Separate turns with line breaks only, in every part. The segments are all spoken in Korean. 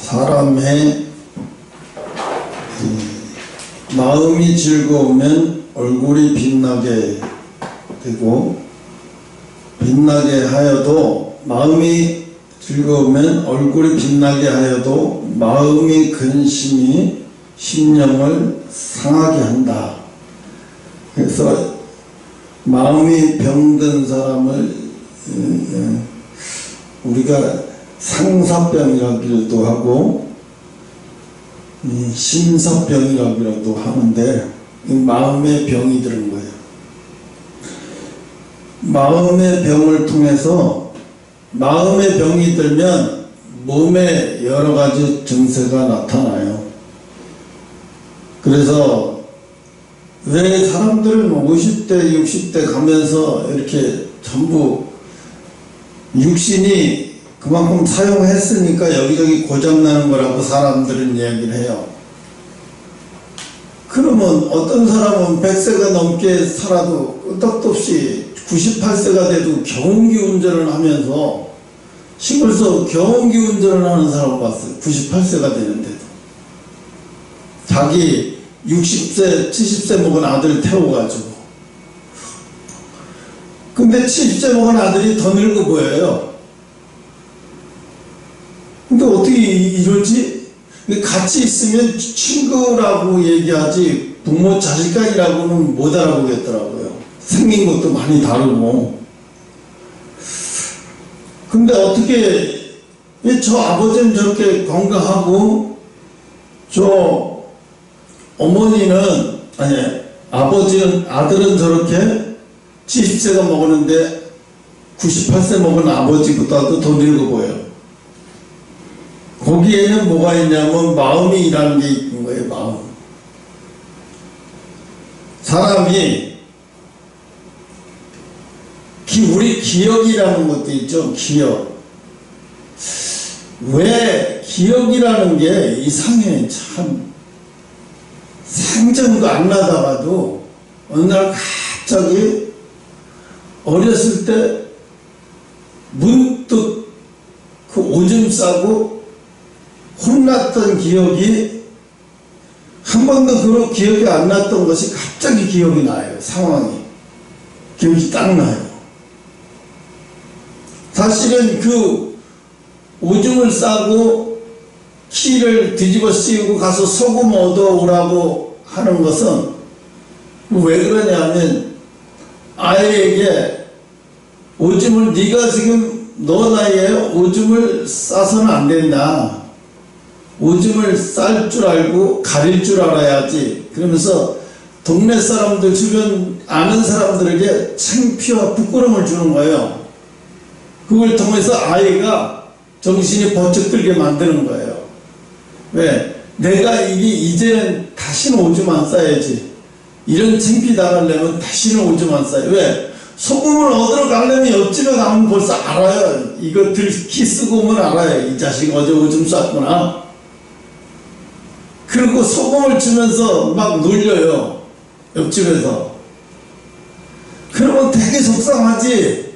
사람의 마음이 즐거우면 얼굴이 빛나게 되고, 빛나게 하여도 마음이 즐거우면 얼굴이 빛나게 하여도 마음이 근심이 심령을 상하게 한다. 그래서 마음이 병든 사람을 우리가 상사병이라기도 하고 심사병이라기도 하는데, 마음의 병이 들은 거예요. 마음의 병을 통해서, 마음의 병이 들면 몸에 여러 가지 증세가 나타나요. 그래서 왜 사람들은 50대, 60대 가면서 이렇게 전부 육신이 그만큼 사용했으니까 여기저기 고장나는 거라고 사람들은 이야기를 해요. 그러면 어떤 사람은 100세가 넘게 살아도 끄떡도 없이 98세가 돼도 경운기 운전을 하면서, 시골서 경운기 운전을 하는 사람을 봤어요. 98세가 되는데도. 자기 60세, 70세 먹은 아들을 태워가지고. 근데 70세 먹은 아들이 더 늙어 보여요. 근데 어떻게 이러지? 같이 있으면 친구라고 얘기하지 부모 자식간이라고는 못 알아보겠더라고요. 생긴 것도 많이 다르고. 근데 어떻게 왜 저 아버지는 저렇게 건강하고 저 어머니는, 아니 아버지는, 아들은 저렇게 70세가 먹었는데 98세 먹은 아버지보다도 더 늙어 보여요. 거기에는 뭐가 있냐면 마음이 일하는 게 있는 거예요. 마음. 사람이 우리 기억이라는 것도 있죠. 기억. 왜 기억이라는 게 이상해. 참 생전도 안 나다가도 어느 날 갑자기 어렸을 때 문득 그 오줌 싸고 혼났던 기억이, 한 번도 그런 기억이 안 났던 것이 갑자기 기억이 나요. 상황이. 기억이 딱 나요. 사실은 그 오줌을 싸고 키를 뒤집어 씌우고 가서 소금 얻어오라고 하는 것은 왜 그러냐면, 아이에게 오줌을, 네가 지금 너 나이에 오줌을 싸서는 안 된다. 오줌을 쌀 줄 알고 가릴 줄 알아야지. 그러면서 동네 사람들, 주변 아는 사람들에게 창피와 부끄러움을 주는 거예요. 그걸 통해서 아이가 정신이 번쩍 들게 만드는 거예요. 왜? 내가 이제는 다시는 오줌 안 싸야지. 이런 창피 당하려면 다시는 오줌 안 싸요. 왜? 소금을 얻으러 가려면 옆집에 가면 벌써 알아요. 이거 키 쓰고 오면 알아요. 이 자식 어제 오줌 쌌구나. 그리고 소금을 주면서 막 놀려요. 옆집에서. 그러면 되게 속상하지.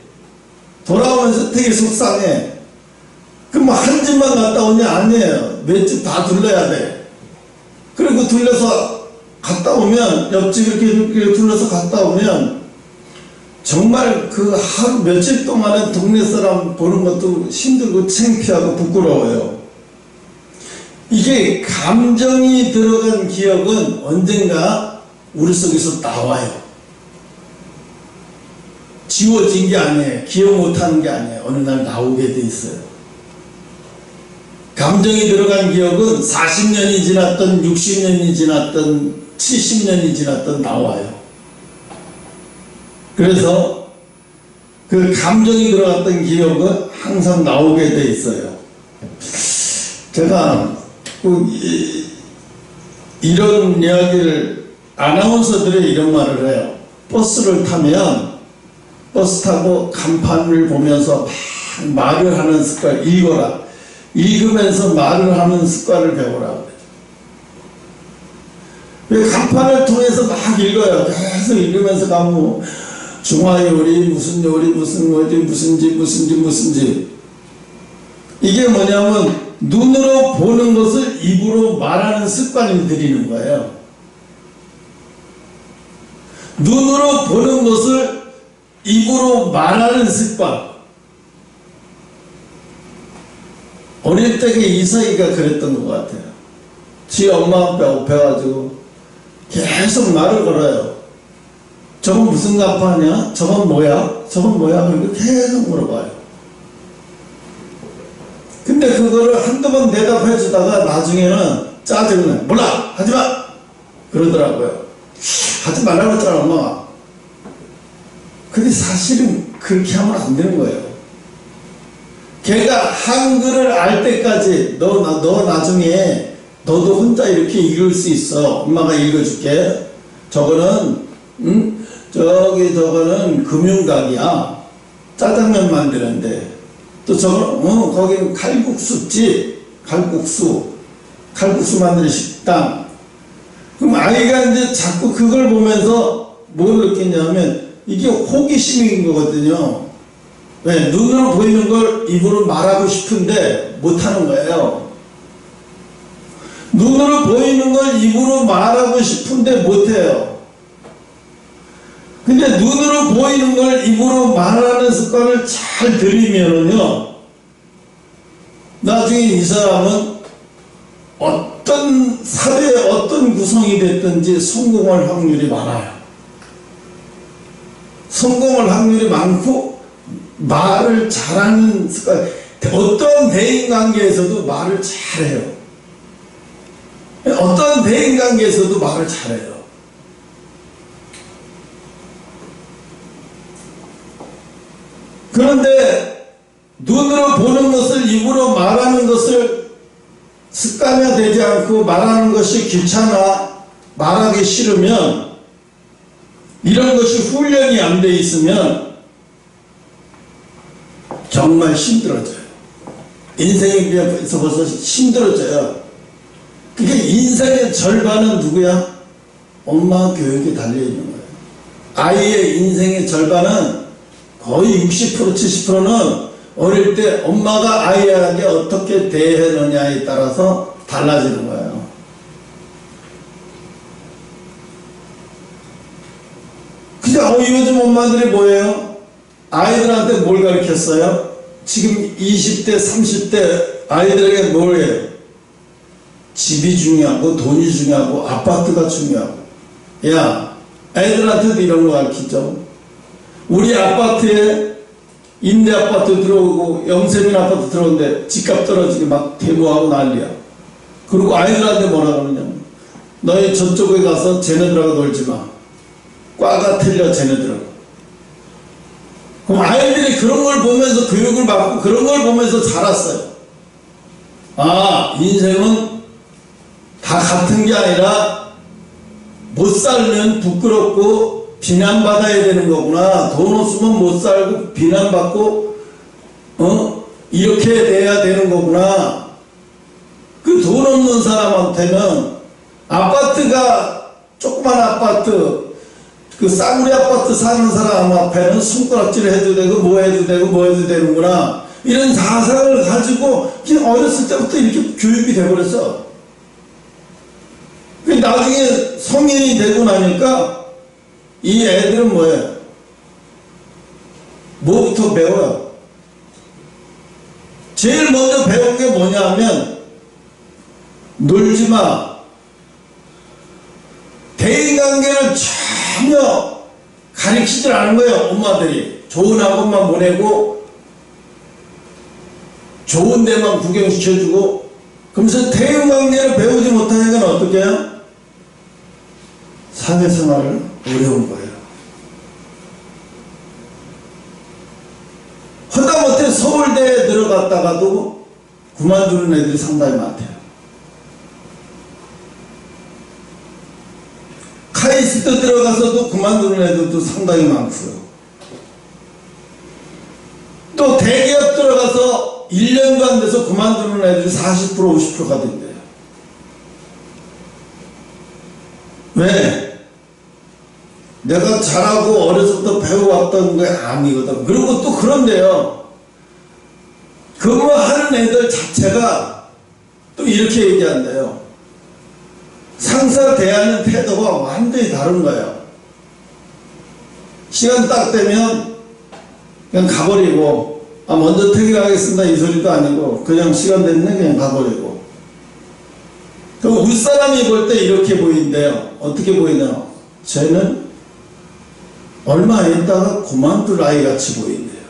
돌아오면서 되게 속상해. 그럼 한 집만 갔다 오냐? 아니에요. 몇 집 다 둘러야 돼. 그리고 둘러서 갔다 오면, 옆집 이렇게 둘러서 갔다 오면 정말 그 하루 며칠 동안은 동네 사람 보는 것도 힘들고 창피하고 부끄러워요. 이게 감정이 들어간 기억은 언젠가 우리 속에서 나와요. 지워진 게 아니에요. 기억 못하는 게 아니에요. 어느 날 나오게 돼 있어요. 감정이 들어간 기억은 40년이 지났던 60년이 지났던 70년이 지났던 나와요. 그래서 그 감정이 들어갔던 기억은 항상 나오게 돼 있어요. 제가 이런 이야기를, 아나운서들이 이런 말을 해요. 버스를 타면, 버스 타고 간판을 보면서 막 말을 하는 습관, 읽어라. 읽으면서 말을 하는 습관을 배우라. 왜? 간판을 통해서 막 읽어요. 계속 읽으면서 가면 중화요리, 무슨 요리, 무슨 어디, 무슨 집. 이게 뭐냐면 눈으로 보는 것을 입으로 말하는 습관을 들이는 거예요. 눈으로 보는 것을 입으로 말하는 습관. 어릴 때 이서희가 그랬던 것 같아요. 지 엄마 앞에 업혀가지고 계속 말을 걸어요. 저건 무슨 가파냐? 저건 뭐야? 저건 뭐야? 그리고 계속 물어봐요. 근데 그거를 한두 번 대답해 주다가 나중에는 짜증나. 몰라! 하지마! 그러더라고요. 하지 말라고 했잖아, 엄마가. 근데 사실은 그렇게 하면 안 되는 거예요. 걔가 한글을 알 때까지 너 나중에 너도 혼자 이렇게 읽을 수 있어. 엄마가 읽어줄게. 저거는 저거는 금융각이야. 짜장면 만드는데. 또 저거는 거기는 칼국수집, 칼국수 만드는 식당. 그럼 아이가 이제 자꾸 그걸 보면서 뭘 느끼냐면 이게 호기심인 거거든요. 왜? 눈으로 보이는 걸 입으로 말하고 싶은데 못하는 거예요. 눈으로 보이는 걸 입으로 말하고 싶은데 못해요. 근데 눈으로 보이는 걸 입으로 말하는 습관을 잘 들이면은요, 나중에 이 사람은 어떤 사회의 어떤 구성이 됐든지 성공할 확률이 많아요. 성공할 확률이 많고 말을 잘하는 습관. 어떤 대인관계에서도 말을 잘해요. 어떤 대인관계에서도 말을 잘해요. 그런데 눈으로 보는 것을 입으로 말하는 것을 습관화되지 않고 말하는 것이 귀찮아, 말하기 싫으면, 이런 것이 훈련이 안 돼 있으면 정말 힘들어져요. 인생에 비해서 벌써 힘들어져요. 그게 인생의 절반은 누구야? 엄마 교육에 달려있는 거예요. 아이의 인생의 절반은 거의 60% 70%는 어릴 때 엄마가 아이에게 어떻게 대했느냐에 따라서 달라지는 거예요. 그냥 요즘 엄마들이 뭐예요? 아이들한테 뭘 가르쳤어요? 지금 20대 30대 아이들에게 뭘 해요? 집이 중요하고 돈이 중요하고 아파트가 중요하고. 야, 애들한테도 이런 거 가르치죠. 우리 아파트에 임대 아파트 들어오고 영세민 아파트 들어오는데 집값 떨어지게 막 데모하고 난리야. 그리고 아이들한테 뭐라 그러냐? 너희 저쪽에 가서 쟤네들하고 놀지 마. 과가 틀려 쟤네들하고. 그럼 아이들이 그런 걸 보면서 교육을 받고 그런 걸 보면서 자랐어요. 아, 인생은 다 같은 게 아니라 못 살면 부끄럽고 비난받아야 되는 거구나. 돈 없으면 못 살고 비난받고 이렇게 돼야 되는 거구나. 그 돈 없는 사람한테는 아파트가 조그만 아파트, 그 싸구려 아파트 사는 사람 앞에는 손가락질 해도 되고 뭐 해도 되고 뭐 해도 되는구나. 이런 사상을 가지고 그냥 어렸을 때부터 이렇게 교육이 돼버렸어. 나중에 성인이 되고 나니까 이 애들은 뭐예요? 뭐부터 배워요? 제일 먼저 배운 게 뭐냐 하면 놀지 마. 대인관계를 전혀 가르치질 않은 거예요. 엄마들이 좋은 학원만 보내고 좋은 데만 구경시켜주고. 그러면서 대인관계를 배우지 못하니까 어떻게 해요? 사회생활을 어려운 거예요. 하다못해 서울대에 들어갔다가도 그만두는 애들이 상당히 많대요. 카이스트 들어가서도 그만두는 애들도 상당히 많고요. 또 대기업 들어가서 1년도 안 돼서 그만두는 애들이 40% 50%가 된대요. 왜? 내가 잘하고 어려서부터 배워왔던 게 아니거든. 그리고 또 그런데요, 근무하는 애들 자체가 또 이렇게 얘기한대요. 상사 대하는 태도가 완전히 다른 거예요. 시간 딱 되면 그냥 가버리고, 먼저 퇴근하겠습니다 이 소리도 아니고 그냥 시간 됐네 그냥 가버리고. 그럼 윗사람이 볼 때 이렇게 보인대요. 어떻게 보이냐? 쟤는 얼마 있다가 그만둘 아이 같이 보인대요.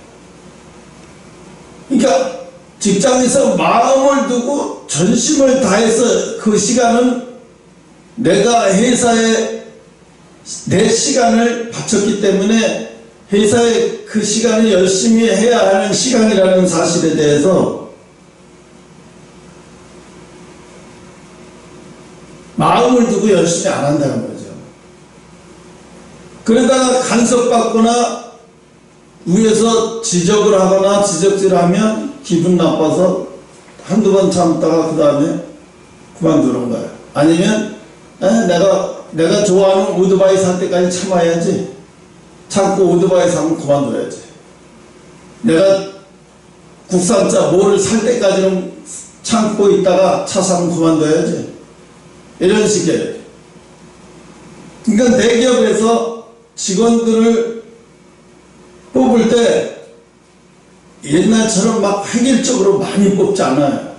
그러니까 직장에서 마음을 두고 전심을 다해서 그 시간은 내가 회사에 내 시간을 바쳤기 때문에 회사에 그 시간을 열심히 해야 하는 시간이라는 사실에 대해서 마음을 두고 열심히 안 한다는 거죠. 그러다가 간섭받거나 위에서 지적을 하거나 지적질하면 기분 나빠서 한두 번 참다가 그 다음에 그만두는 거예요. 아니면 내가 좋아하는 오토바이 살 때까지 참아야지. 참고 오토바이 사면 그만둬야지. 내가 국산차 뭐를 살 때까지는 참고 있다가 차 사면 그만둬야지. 이런 식이에요. 그러니까 대기업에서 직원들을 뽑을 때 옛날처럼 막 획일적으로 많이 뽑지 않아요.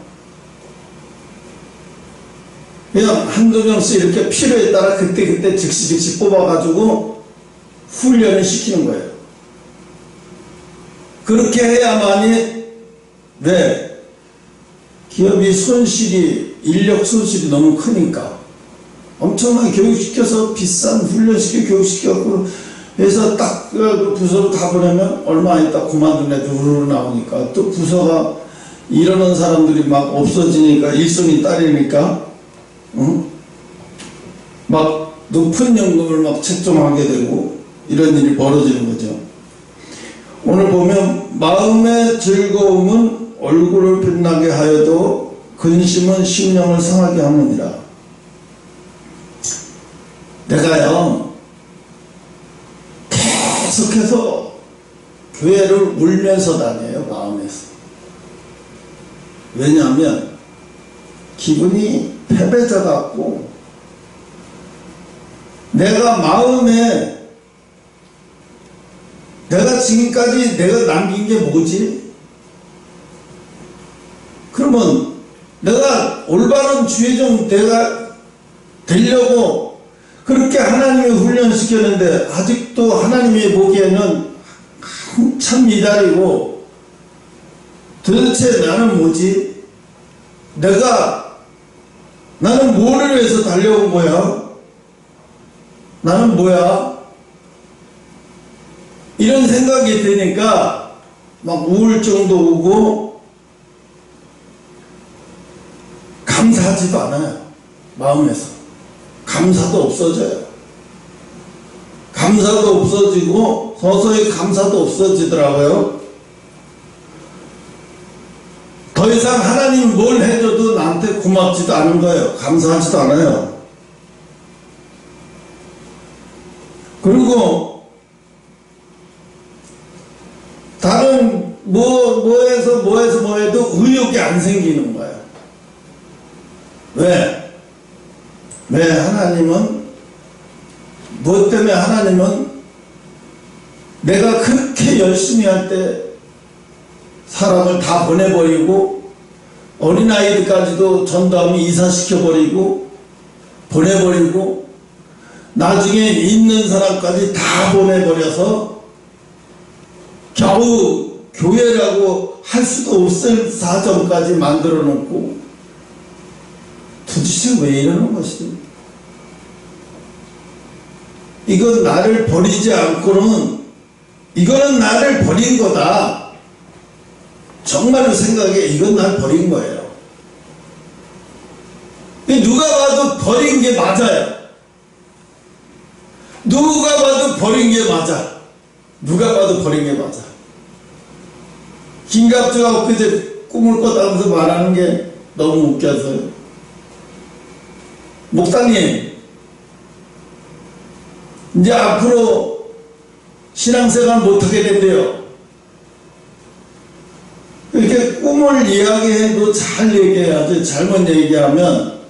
그냥 한두 명씩 이렇게 필요에 따라 그때 즉시 뽑아가지고 훈련을 시키는 거예요. 그렇게 해야만이, 왜? 기업이 손실이, 인력 손실이 너무 크니까 엄청나게 교육시켜서 비싼 훈련시켜 교육시켜갖고 해서 딱 그 부서로 다 보내면 얼마 안 있다 그만둔 애들 우르르 나오니까 또 부서가 이러는 사람들이 막 없어지니까 일손이 딸리니까 막 높은 연금을 막 책정하게 되고 이런 일이 벌어지는 거죠. 오늘 보면 마음의 즐거움은 얼굴을 빛나게 하여도 근심은 심령을 상하게 하느니라. 내가요 계속해서 교회를 울면서 다녀요. 마음에서. 왜냐하면 기분이 패배자 같고 내가 마음에 내가 지금까지 내가 남긴 게 뭐지? 그러면 내가 올바른 주의종 내가 되려고 그렇게 하나님이 훈련시켰는데 아직도 하나님이 보기에는 한참 미달이고 도대체 나는 뭐지? 나는 뭐를 위해서 달려온 거야? 나는 뭐야? 이런 생각이 드니까 막 우울증도 오고 감사하지도 않아요. 마음에서. 감사도 없어져요. 감사도 없어지고 서서히 감사도 없어지더라고요. 더 이상 하나님 뭘 해줘도 나한테 고맙지도 않은 거예요. 감사하지도 않아요. 그리고 다른 뭐 해도 의욕이 안 생기는 거예요. 왜 하나님은 무엇 때문에 하나님은 내가 그렇게 열심히 할 때 사람을 다 보내버리고 어린아이들까지도 전담이 이사시켜버리고 보내버리고 나중에 있는 사람까지 다 보내버려서 겨우 교회라고 할 수도 없을 사정까지 만들어 놓고 도대체 왜 이러는 것이지? 이건 나를 버리지 않고는 이거는 나를 버린 거다. 정말로 생각해 이건 날 버린 거예요. 누가 봐도 버린 게 맞아요. 누가 봐도 버린 게 맞아. 누가 봐도 버린 게 맞아. 김갑주가 그제 꿈을 꿨다면서 말하는 게 너무 웃겨서요. 목사님, 이제 앞으로 신앙생활 못하게 된대요. 이렇게 이게 꿈을 이야기해도 잘 얘기해야지 잘못 얘기하면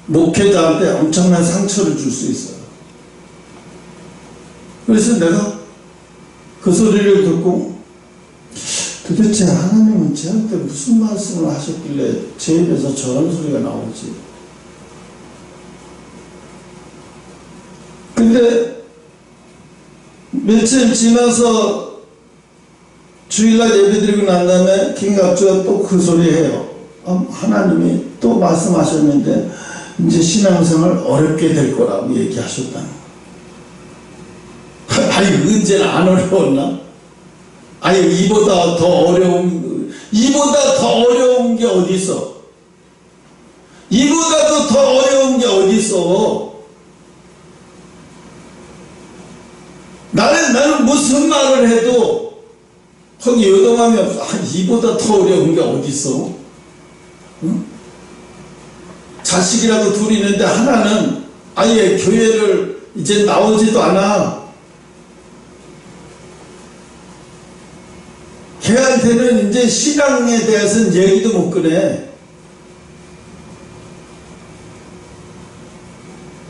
목회자한테 엄청난 상처를 줄 수 있어요. 그래서 내가 그 소리를 듣고 도대체 하나님은 저한테 무슨 말씀을 하셨길래 제 입에서 저런 소리가 나오지? 근데 며칠 지나서 주일날 예배드리고 난 다음에 김갑주가 또 그 소리 해요. 하나님이 또 말씀하셨는데 이제 신앙생활 어렵게 될 거라고 얘기하셨다는 거예요. 아니 언제나 안 어려웠나? 아니 이보다 더 어려운 게 어디 있어? 이보다도 더 어려운 게 어디 있어? 나는 무슨 말을 해도 거기 요동함이 없어. 이보다 더 어려운 게 어디 있어? 응? 자식이라고 둘이 있는데 하나는 아예 교회를 이제 나오지도 않아. 걔한테는 이제 신앙에 대해서는 얘기도 못 꺼내.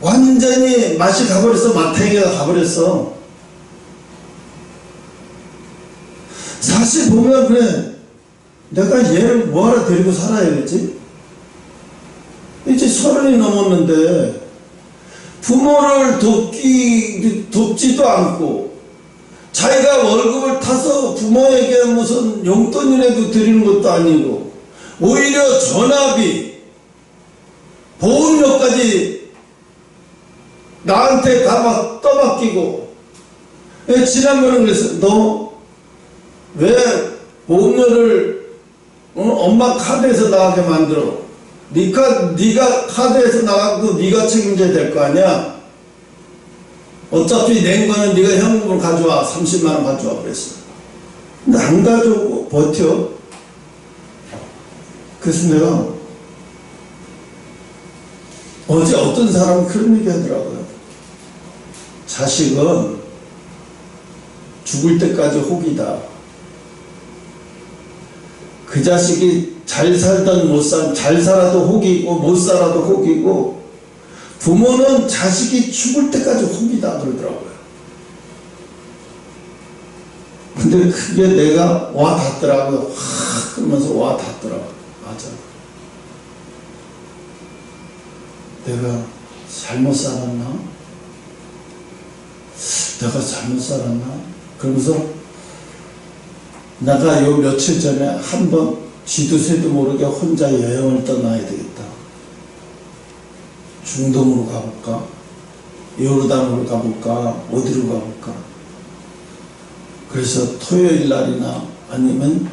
완전히 맛이 가버렸어. 마탱이가 가버렸어. 사실 보면 그래. 내가 얘를 뭐하러 데리고 살아야겠지? 이제 30이 넘었는데 부모를 돕지도 않고 자기가 월급을 타서 부모에게 무슨 용돈이라도 드리는 것도 아니고 오히려 전화비, 보험료까지 나한테 다 막 떠맡기고. 지난번에 그랬어. 너 왜 보험료를 엄마 카드에서 나가게 만들어? 네가 카드에서 나가도 네가 책임져야 될 거 아니야? 어차피 낸 거는 네가 현금을 가져와. 30만 원 가져와 그랬어. 근데 안 가져오고 버텨. 그래서 내가 어제 어떤 사람은 그런 얘기 하더라고요. 자식은 죽을 때까지 혹이다. 그 자식이 잘 살던 잘 살아도 혹이고 못 살아도 혹이고 부모는 자식이 죽을 때까지 혹이다 그러더라고요. 근데 그게 내가 와 닿더라고요. 그러면서 와 닿더라고요. 맞아. 내가 잘못 살았나? 내가 잘못 살았나? 그러면서 내가 요 며칠 전에 한번 쥐도 새도 모르게 혼자 여행을 떠나야 되겠다. 중동으로 가볼까? 요르단으로 가볼까? 어디로 가볼까? 그래서 토요일 날이나 아니면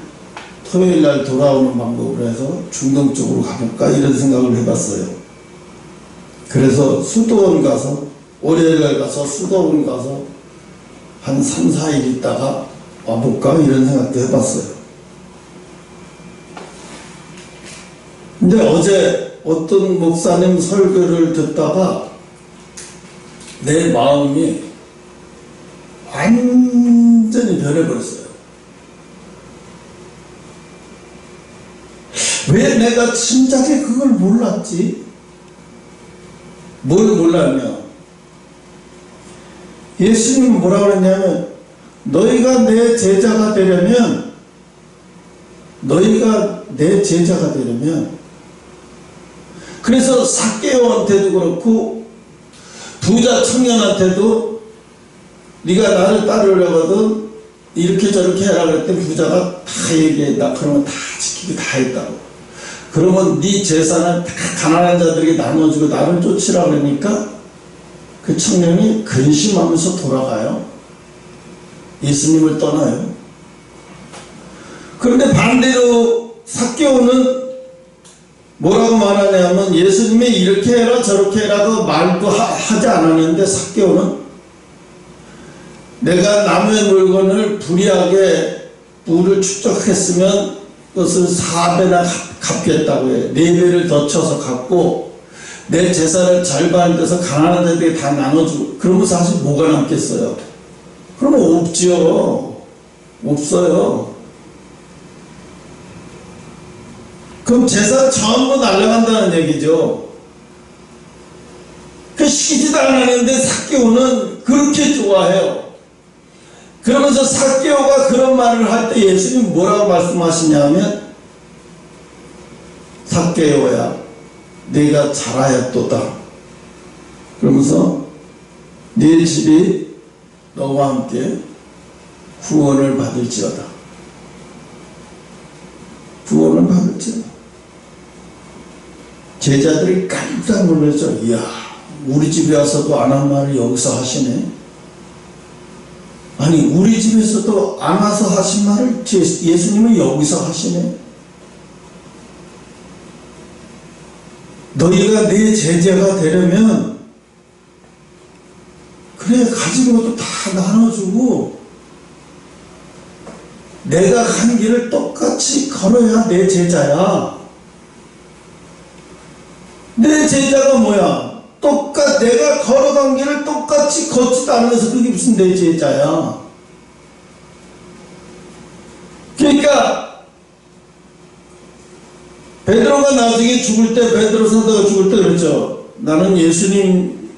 토요일 날 돌아오는 방법으로 해서 중동 쪽으로 가볼까? 이런 생각을 해봤어요. 그래서 수도원 가서 월요일 날 가서 수도원 가서 한 3, 4일 있다가 와볼까? 이런 생각도 해봤어요. 근데 어제 어떤 목사님 설교를 듣다가 내 마음이 완전히 변해버렸어요. 왜 내가 진작에 그걸 몰랐지? 뭘 몰랐냐? 예수님은 뭐라고 그랬냐면 너희가 내 제자가 되려면 그래서 삭개오한테도 그렇고 부자 청년한테도 네가 나를 따르려거든 이렇게 저렇게 해라 그랬더니 부자가 다 얘기했다. 그러면 다 지키고 다 했다고. 그러면 네 재산을 다 가난한 자들에게 나눠주고 나를 쫓으라 그러니까 그 청년이 근심하면서 돌아가요. 예수님을 떠나요. 그런데 반대로 삭개오는 뭐라고 말하냐면 예수님이 이렇게 해라 저렇게 해라고 말도 하지 않았는데 삭개오는 내가 남의 물건을 불이하게 부를 축적했으면 그것을 4배나 갚겠다고 해. 4배를 더 쳐서 갚고 내 재산을 절반을 떼서 가난한 자들에게 다 나눠주고. 그러면 사실 뭐가 남겠어요? 그러면 없지요. 없어요. 그럼 재산 전부 날아간다는 얘기죠. 그 시키지도 않았는데 삭개오는 그렇게 좋아해요. 그러면서 삭개오가 그런 말을 할 때 예수님 뭐라고 말씀하시냐면, 삭개오야, 네가 잘하였도다. 그러면서 네 집이 너와 함께 구원을 받을지어다. 구원을 받을지어다. 제자들이 깜짝 놀랐죠. 이야, 우리 집에 와서도 안 한 말을 여기서 하시네. 아니, 우리 집에서도 안 와서 하신 말을 예수님은 여기서 하시네. 너희가 내 제자가 되려면 그래, 가진 것도 다 나눠주고 내가 간 길을 똑같이 걸어야 내 제자야. 내 제자가 뭐야? 내가 걸어간 길을 똑같이 걷지도 않으면서 그게 무슨 내 제자야? 그러니까 베드로가 나중에 죽을 때, 베드로 사도가 죽을 때 그랬죠. 나는 예수님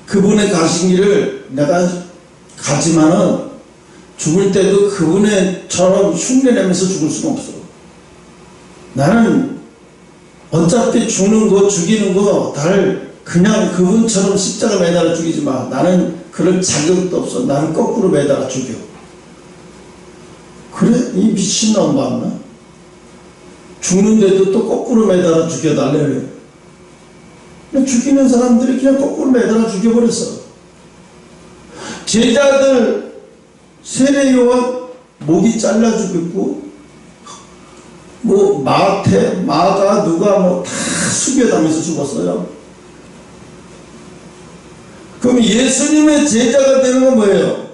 그분의 가신 길을 내가 가지만은 죽을 때도 그분의처럼 흉내내면서 죽을 수는 없어. 나는 어차피 죽는 거, 죽이는 거 다를 그냥 그분처럼 십자가 매달아 죽이지 마. 나는 그럴 자격도 없어. 나는 거꾸로 매달아 죽여. 그래? 이 미친놈 맞나? 죽는데도 또 거꾸로 매달아 죽여달래. 죽이는 사람들이 그냥 거꾸로 매달아 죽여버렸어. 제자들 세례 요한 목이 잘라 죽였고, 뭐 마가 누가 뭐 다 숙여다면서 죽었어요. 그럼 예수님의 제자가 되는 건 뭐예요?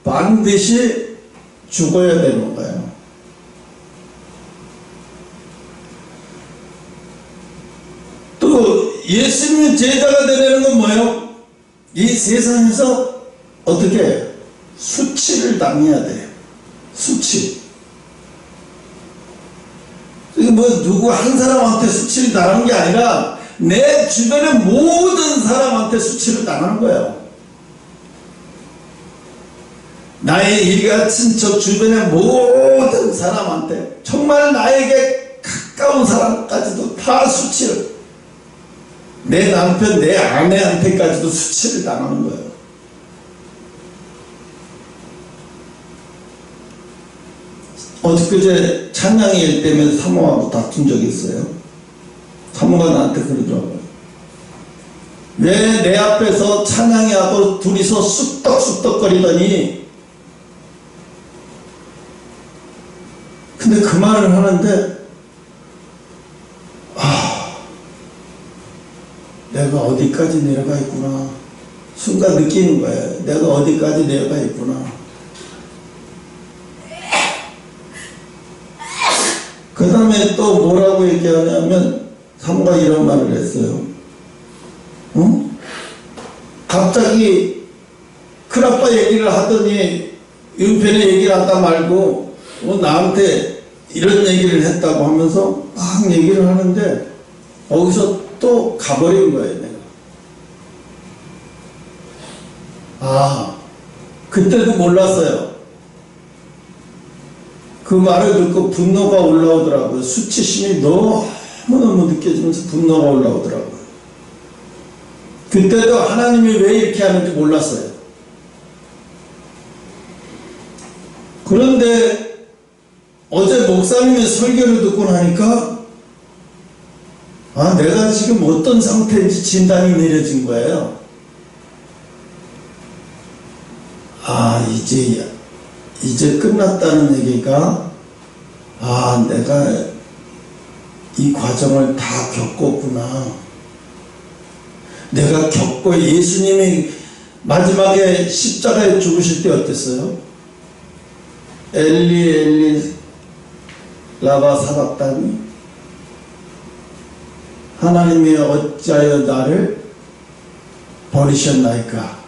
반드시 죽어야 되는 거예요. 또 예수님의 제자가 되는 건 뭐예요? 이 세상에서 어떻게 수치를 당해야 돼요. 수치. 뭐 누구 한 사람한테 수치를 당하는 게 아니라 내 주변의 모든 사람한테 수치를 당하는 거예요. 나의 일가 친척 주변의 모든 사람한테, 정말 나에게 가까운 사람까지도 다 수치를, 내 남편, 내 아내한테까지도 수치를 당하는 거예요. 어저께 찬양의 일 때문에 사모하고 다툰 적이 있어요. 사모가 나한테 그러더라고요. 왜 내 앞에서 찬양이 하고 둘이서 쑥덕쑥덕거리더니, 근데 그 말을 하는데, 내가 어디까지 내려가 있구나. 순간 느끼는 거예요. 내가 어디까지 내려가 있구나. 그 다음에 또 뭐라고 얘기하냐면, 사모가 이런 말을 했어요. 갑자기 큰아빠 얘기를 하더니 윤편의 얘기를 하다 말고 나한테 이런 얘기를 했다고 하면서 막 얘기를 하는데, 거기서 또 가버린 거예요. 내가 그때도 몰랐어요. 그 말을 듣고 분노가 올라오더라고요. 수치심이 너무너무 느껴지면서 분노가 올라오더라고요. 그때도 하나님이 왜 이렇게 하는지 몰랐어요. 그런데 어제 목사님의 설교를 듣고 나니까 내가 지금 어떤 상태인지 진단이 내려진 거예요. 이제 끝났다는 얘기가, 내가 이 과정을 다 겪었구나. 내가 겪고, 예수님이 마지막에 십자가에 죽으실 때 어땠어요? 엘리 엘리 라바 사박다니, 하나님이 어찌하여 나를 버리셨나이까.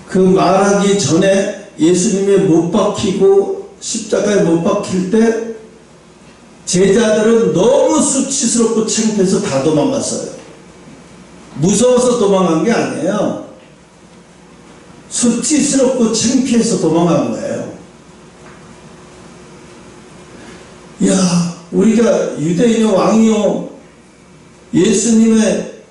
그 말하기 전에 예수님이 못 박히고 십자가에 못 박힐 때 제자들은 너무 수치스럽고 창피해서 다 도망갔어요. 무서워서 도망간 게 아니에요. 수치스럽고 창피해서 도망간 거예요. 야, 우리가 유대인의 왕이요 예수님의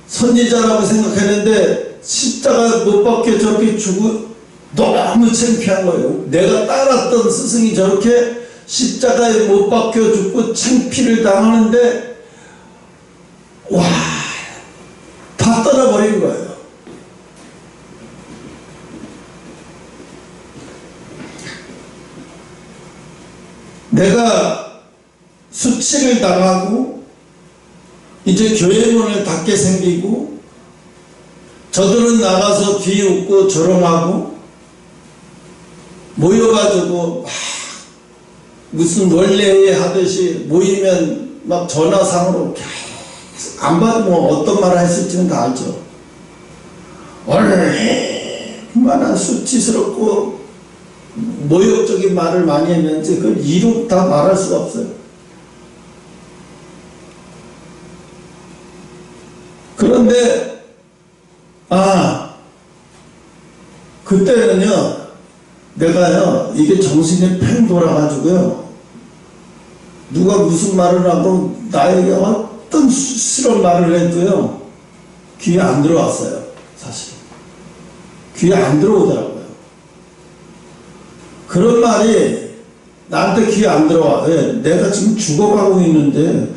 선지자라고 생각했는데 십자가 못 박혀 저렇게 죽고 너무 창피한 거예요. 내가 따랐던 스승이 저렇게 십자가에 못 박혀 죽고 창피를 당하는데 와, 다 떠나버린 거예요. 내가 수치를 당하고 이제 교회 문을 닫게 생기고 저들은 나가서 비웃고 조롱하고 모여가지고 무슨 원래 하듯이 모이면 막 전화상으로 안 받으면 어떤 말을 했을지는 다 알죠. 얼마나 수치스럽고 모욕적인 말을 많이 했는지 그걸 이루 다 말할 수가 없어요. 그런데 그때는요 내가요 이게 정신이 팽 돌아가지고요 누가 무슨 말을 하고 나에게 어떤 수치스러운 말을 해도요 귀에 안 들어왔어요. 사실 귀에 안 들어오더라고요. 그런 말이 나한테 귀에 안 들어와. 왜? 내가 지금 죽어가고 있는데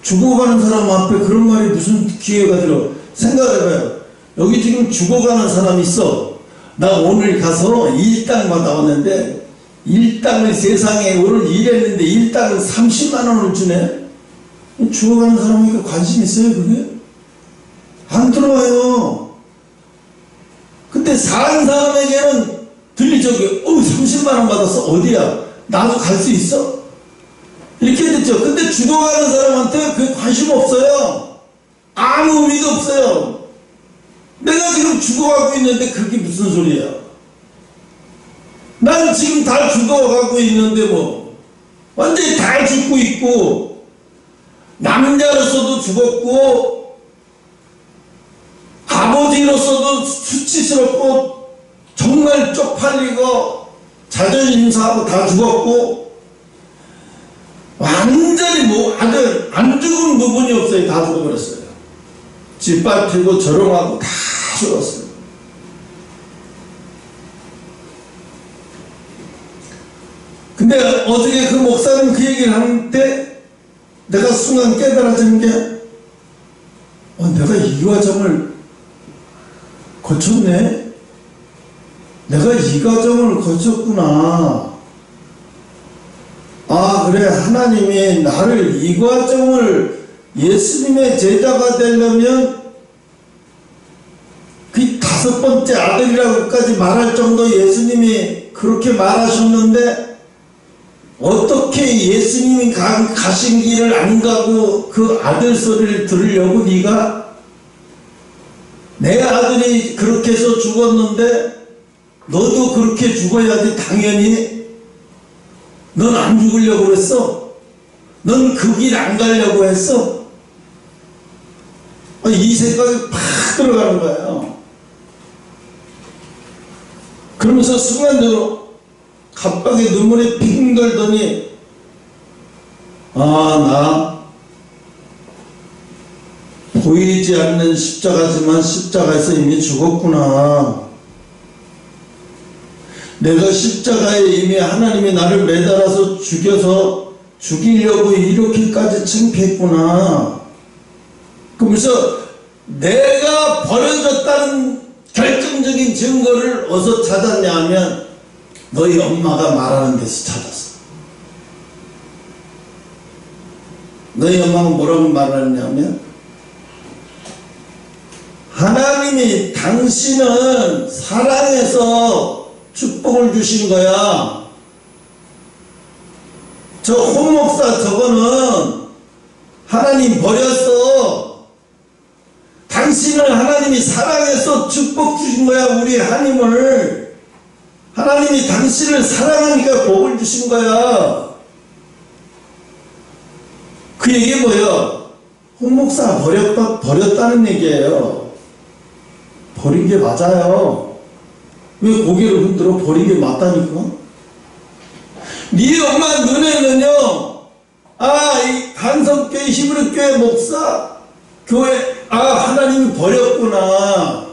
죽어가는 사람 앞에 그런 말이 무슨 귀에가 들어. 생각해봐요. 여기 지금 죽어가는 사람이 있어. 나 오늘 가서 일당마다 왔는데 일당을 세상에 오늘 일했는데 일당을 30만 원을 주네. 죽어가는 사람이니까 관심 있어요 그게? 안 들어와요. 근데 사는 사람에게는 들리죠. 30만 원 받았어. 어디야? 나도 갈 수 있어? 이렇게 됐죠. 근데 죽어가는 사람한테 그게 관심 없어요. 아무 의미도 없어요. 내가 지금 죽어가고 있는데 그게 무슨 소리야? 난 지금 다 죽어가고 있는데 뭐 완전히 다 죽고 있고 남자로서도 죽었고 아버지로서도 수치스럽고 정말 쪽팔리고 자존심 상하고 다 죽었고 완전히 뭐 아들 안 죽은 부분이 없어요. 다 죽어버렸어요. 짓밟히고 조롱하고 다 죽었어요. 근데 어저께 그 목사님 그 얘기를 하는데 내가 순간 깨달아진 게 내가 이 과정을 거쳤네. 내가 이 과정을 거쳤구나. 그래 하나님이 나를 이 과정을 예수님의 제자가 되려면 그 5번째 아들이라고까지 말할 정도 예수님이 그렇게 말하셨는데 어떻게 예수님이 가신 길을 안 가고 그 아들 소리를 들으려고 네가 내 아들이 그렇게 해서 죽었는데 너도 그렇게 죽어야지 당연히. 넌 안 죽으려고 그랬어? 넌 그 길 안 가려고 했어? 이 생각이 팍 들어가는 거예요. 그러면서 순간적으로 갑자기 눈물이 핑 돌더니 나 보이지 않는 십자가지만 십자가에서 이미 죽었구나. 내가 십자가에 이미 하나님이 나를 매달아서 죽이려고 이렇게까지 창피했구나. 그러면서 내가 버려졌다는 결정적인 증거를 어디서 찾았냐 하면 너희 엄마가 말하는 데서 찾았어. 너희 엄마가 뭐라고 말하냐면 하나님이 당신은 사랑해서 축복을 주신 거야. 저 홍목사 저거는 하나님 버렸어. 당신을 하나님이 사랑해서 축복 주신 거야. 우리 하나님이 당신을 사랑하니까 복을 주신 거야. 얘기 뭐예요? 홍 목사 버렸다는 얘기예요. 버린 게 맞아요. 왜 고개를 흔들어? 버린 게 맞다니까? 네 엄마 눈에는요, 이 간성교회 히브리교회 목사 교회 하나님이 버렸구나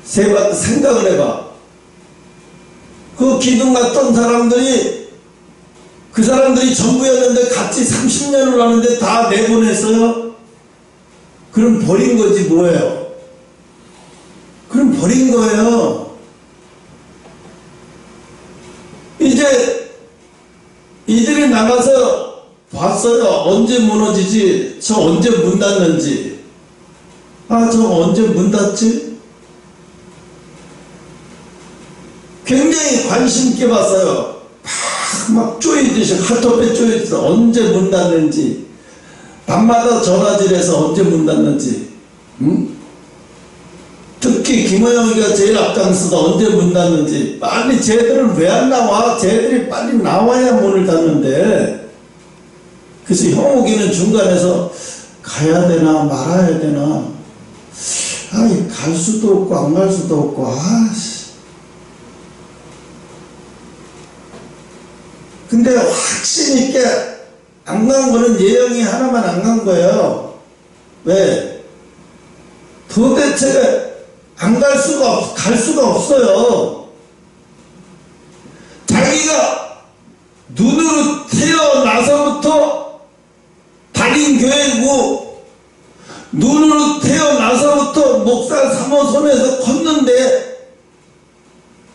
생각을 해봐. 그 기둥 같던 사람들이 그 사람들이 전부였는데 같이 30년을 하는데 다 내보냈어요? 그럼 버린 거지 뭐예요? 그럼 버린 거예요. 이제 이들이 나가서 봤어요. 언제 무너지지? 저 언제 문 닫는지. 저 언제 문 닫지? 굉장히 관심 있게 봤어요. 막 쪼이듯이 핫도그에 쪼여있어. 언제 문 닫는지. 밤마다 전화질해서 언제 문 닫는지. 응? 특히 김호영이가 제일 앞장서서 언제 문 닫는지. 빨리 쟤들은 왜 안 나와? 쟤들이 빨리 나와야 문을 닫는데. 그래서 형욱이는 중간에서 가야 되나 말아야 되나. 갈 수도 없고 안 갈 수도 없고. 근데 확신 있게 안 간 거는 예영이 하나만 안 간 거예요. 왜? 도대체 갈 수가 없어요. 자기가 눈으로 태어나서부터 다닌 교회고, 눈으로 태어나서부터 목사 사모선에서 컸는데,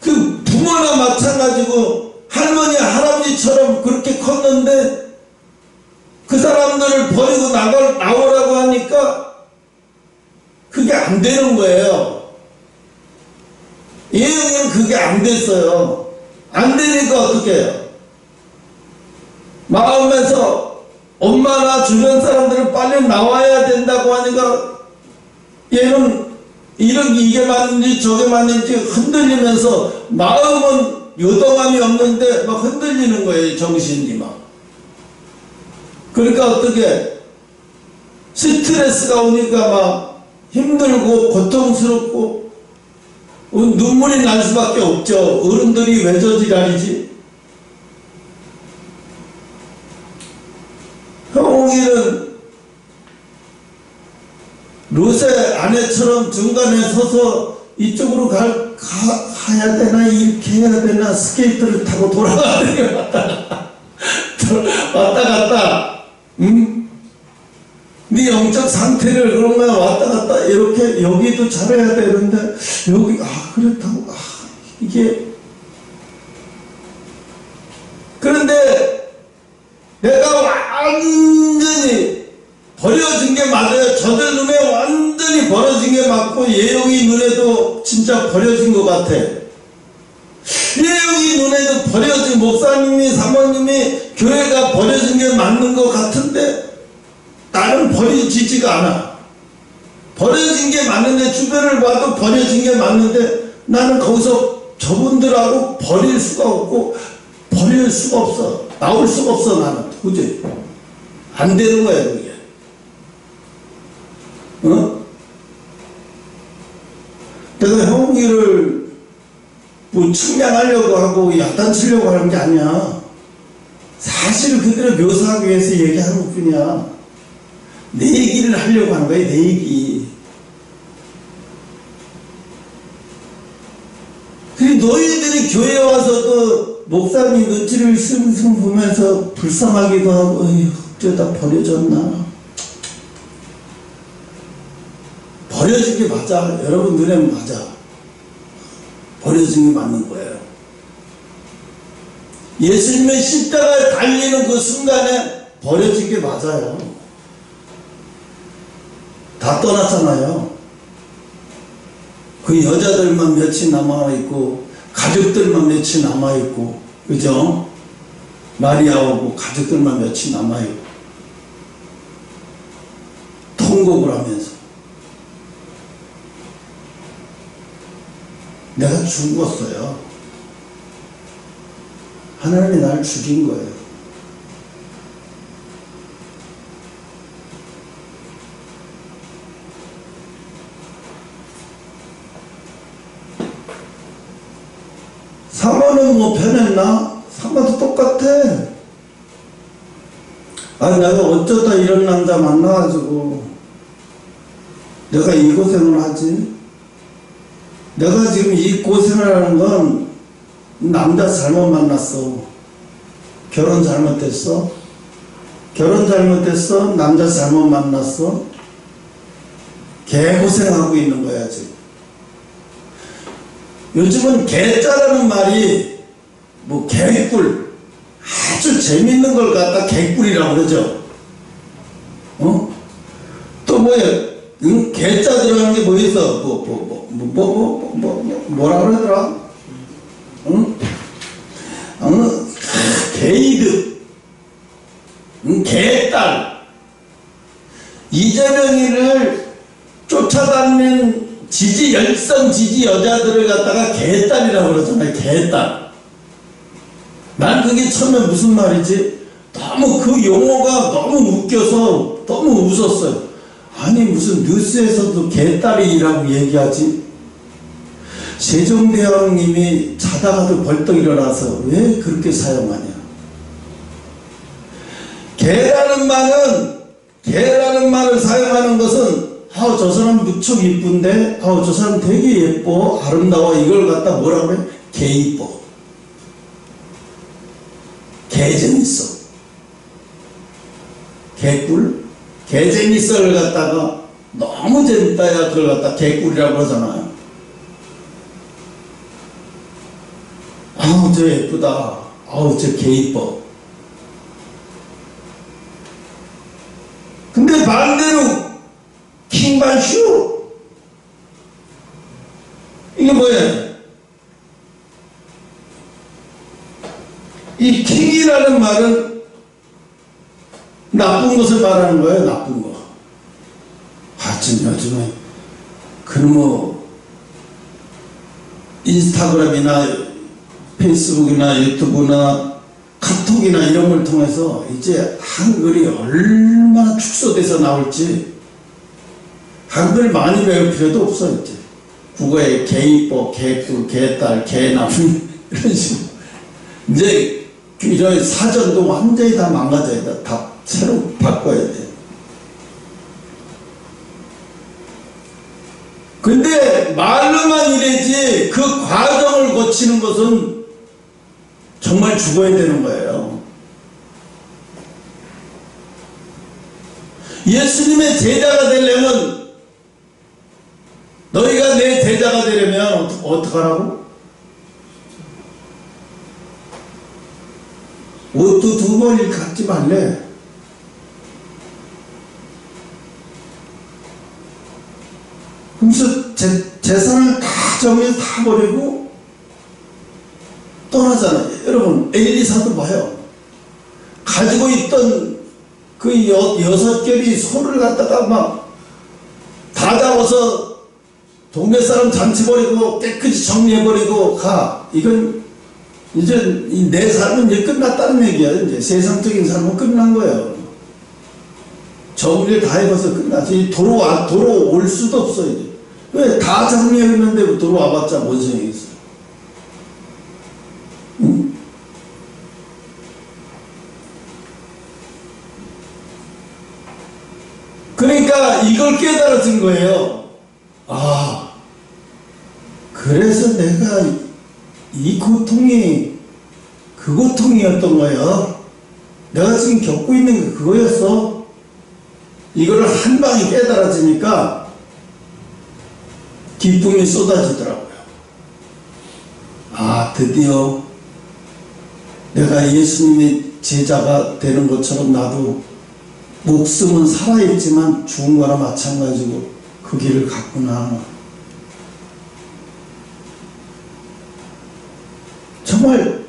그 부모나 마찬가지고, 할머니, 할아버지처럼 그렇게 컸는데 그 사람들을 버리고 나오라고 하니까 그게 안 되는 거예요. 예영이는 그게 안 됐어요. 안 되니까 어떻게 해요? 마음에서 엄마나 주변 사람들은 빨리 나와야 된다고 하니까 얘는 이게 맞는지 저게 맞는지 흔들리면서 마음은 요동함이 없는데 막 흔들리는 거예요. 정신이 막. 그러니까 어떻게 스트레스가 오니까 막 힘들고 고통스럽고 눈물이 날 수밖에 없죠. 어른들이 왜 저 지랄이지? 형욱이는 롯의 아내처럼 중간에 서서 이쪽으로 가야 되나 이렇게 해야 되나 스케이트를 타고 돌아가는 왔다 갔다. 응? 네 영적 상태를 그러면 왔다 갔다 이렇게 여기도 잘해야 되는데 여기 그렇다고 이게 그런데 내가 완전히 버려진 게 맞아요. 저들 눈에 완전히 버려진 게 맞고 예영이 눈에도 진짜 버려진 것 같아. 예영이 눈에도 버려진 목사님이 사모님이 교회가 버려진 게 맞는 것 같은데 나는 버려지지가 않아. 버려진 게 맞는데 주변을 봐도 버려진 게 맞는데 나는 거기서 저분들하고 버릴 수가 없고 버릴 수가 없어. 나올 수가 없어. 나는 도저히 안 되는 거야 그게. 내가 형욱이를 뭐 측량하려고 하고 야단치려고 하는 게 아니야. 사실 그들을 묘사하기 위해서 얘기하는 것 뿐이야. 내 얘기를 하려고 하는 거야. 내 얘기. 그리고 너희들이 교회에 와서도 목사님 눈치를 슴슴 보면서 불쌍하기도 하고 어쩌다 버려졌나. 버려진 게 맞아. 여러분 눈에는 맞아. 버려진 게 맞는 거예요. 예수님의 십자가에 달리는 그 순간에 버려진 게 맞아요. 다 떠났잖아요. 그 여자들만 며칠 남아있고 가족들만 며칠 남아있고 그죠? 마리아하고 가족들만 며칠 남아있고 통곡을 하면서 내가 죽었어요. 하나님이 나를 죽인 거예요. 사모는 뭐 변했나? 사모도 똑같아. 아, 내가 어쩌다 이런 남자 만나가지고 내가 이 고생을 하지? 내가 지금 이 고생을 하는 건 남자 잘못 만났어. 결혼 잘못했어. 결혼 잘못했어. 남자 잘못 만났어. 개고생하고 있는 거야 지금. 요즘은 개짜라는 말이 뭐 개꿀, 아주 재밌는 걸 갖다 개꿀이라고 그러죠. 또 뭐야? 개짜 들어가는 게 뭐 있어? 뭐라 그러더라? 개이득, 개딸. 이재명이를 쫓아다니는 열성 지지 여자들을 갖다가 개딸이라고 그러잖아요. 개딸. 난 그게 처음에 무슨 말이지? 너무 그 용어가 너무 웃겨서 너무 웃었어요. 아니 무슨 뉴스에서도 개딸이라고 얘기하지? 세종대왕님이 자다가도 벌떡 일어나서 왜 그렇게 사용하냐? 개라는 말을 사용하는 것은 아우 저 사람 무척 이쁜데, 아우 저 사람 되게 예뻐, 아름다워, 이걸 갖다 뭐라 그래? 개 이뻐, 개 재밌어, 개꿀, 개 재밌어를 갖다가 너무 재밌다야 그걸 갖다 개꿀이라고 하잖아요. 아우 저 예쁘다, 아우 저 개 이뻐. 근데 반대로 킹반슈, 이게 뭐야? 이 킹이라는 말은 나쁜 것을 말하는 거예요. 나쁜 거. 하여튼 요즘에 그놈의 인스타그램이나 페이스북이나 유튜브나 카톡이나 이런 걸 통해서 이제 한글이 얼마나 축소돼서 나올지 한글 많이 배울 필요도 없어. 이제 국어에 개이뻐, 개꿀, 개딸, 개나무 이런 식으로 이제 이런 사전도 완전히 다 망가져야 돼. 다 새로 바꿔야 돼. 근데 말로만 이래지 그 과정을 거치는 것은 정말 죽어야 되는 거예요. 예수님의 제자가 되려면, 너희가 내 제자가 되려면 어떡하라고? 옷도 두 벌 갖지 말래. 그래서 재산을 다 정해서 다 버리고 떠나잖아요. 여러분 엘리사도 봐요. 가지고 있던 그 6겹이 소를 갖다가 막 다 잡아서 동네 사람 잔치 버리고 깨끗이 정리해버리고 가. 이건 이제 내 삶은 이제 끝났다는 얘기야. 이제 세상적인 삶은 끝난 거예요. 정리를 다 해봐서 끝나지. 돌아올 수도 없어. 이제 왜? 다 정리했는데 돌아와봤자 뭔 소용이 있어. 응? 그러니까 이걸 깨달아진 거예요. 아, 그래서 내가 이 고통이 그 고통이었던 거야. 내가 지금 겪고 있는 게 그거였어. 이거를 한 방에 깨달아지니까 기쁨이 쏟아지더라고요. 아, 드디어 내가 예수님의 제자가 되는 것처럼 나도 목숨은 살아있지만 죽은 거나 마찬가지고 그 길을 갔구나. 정말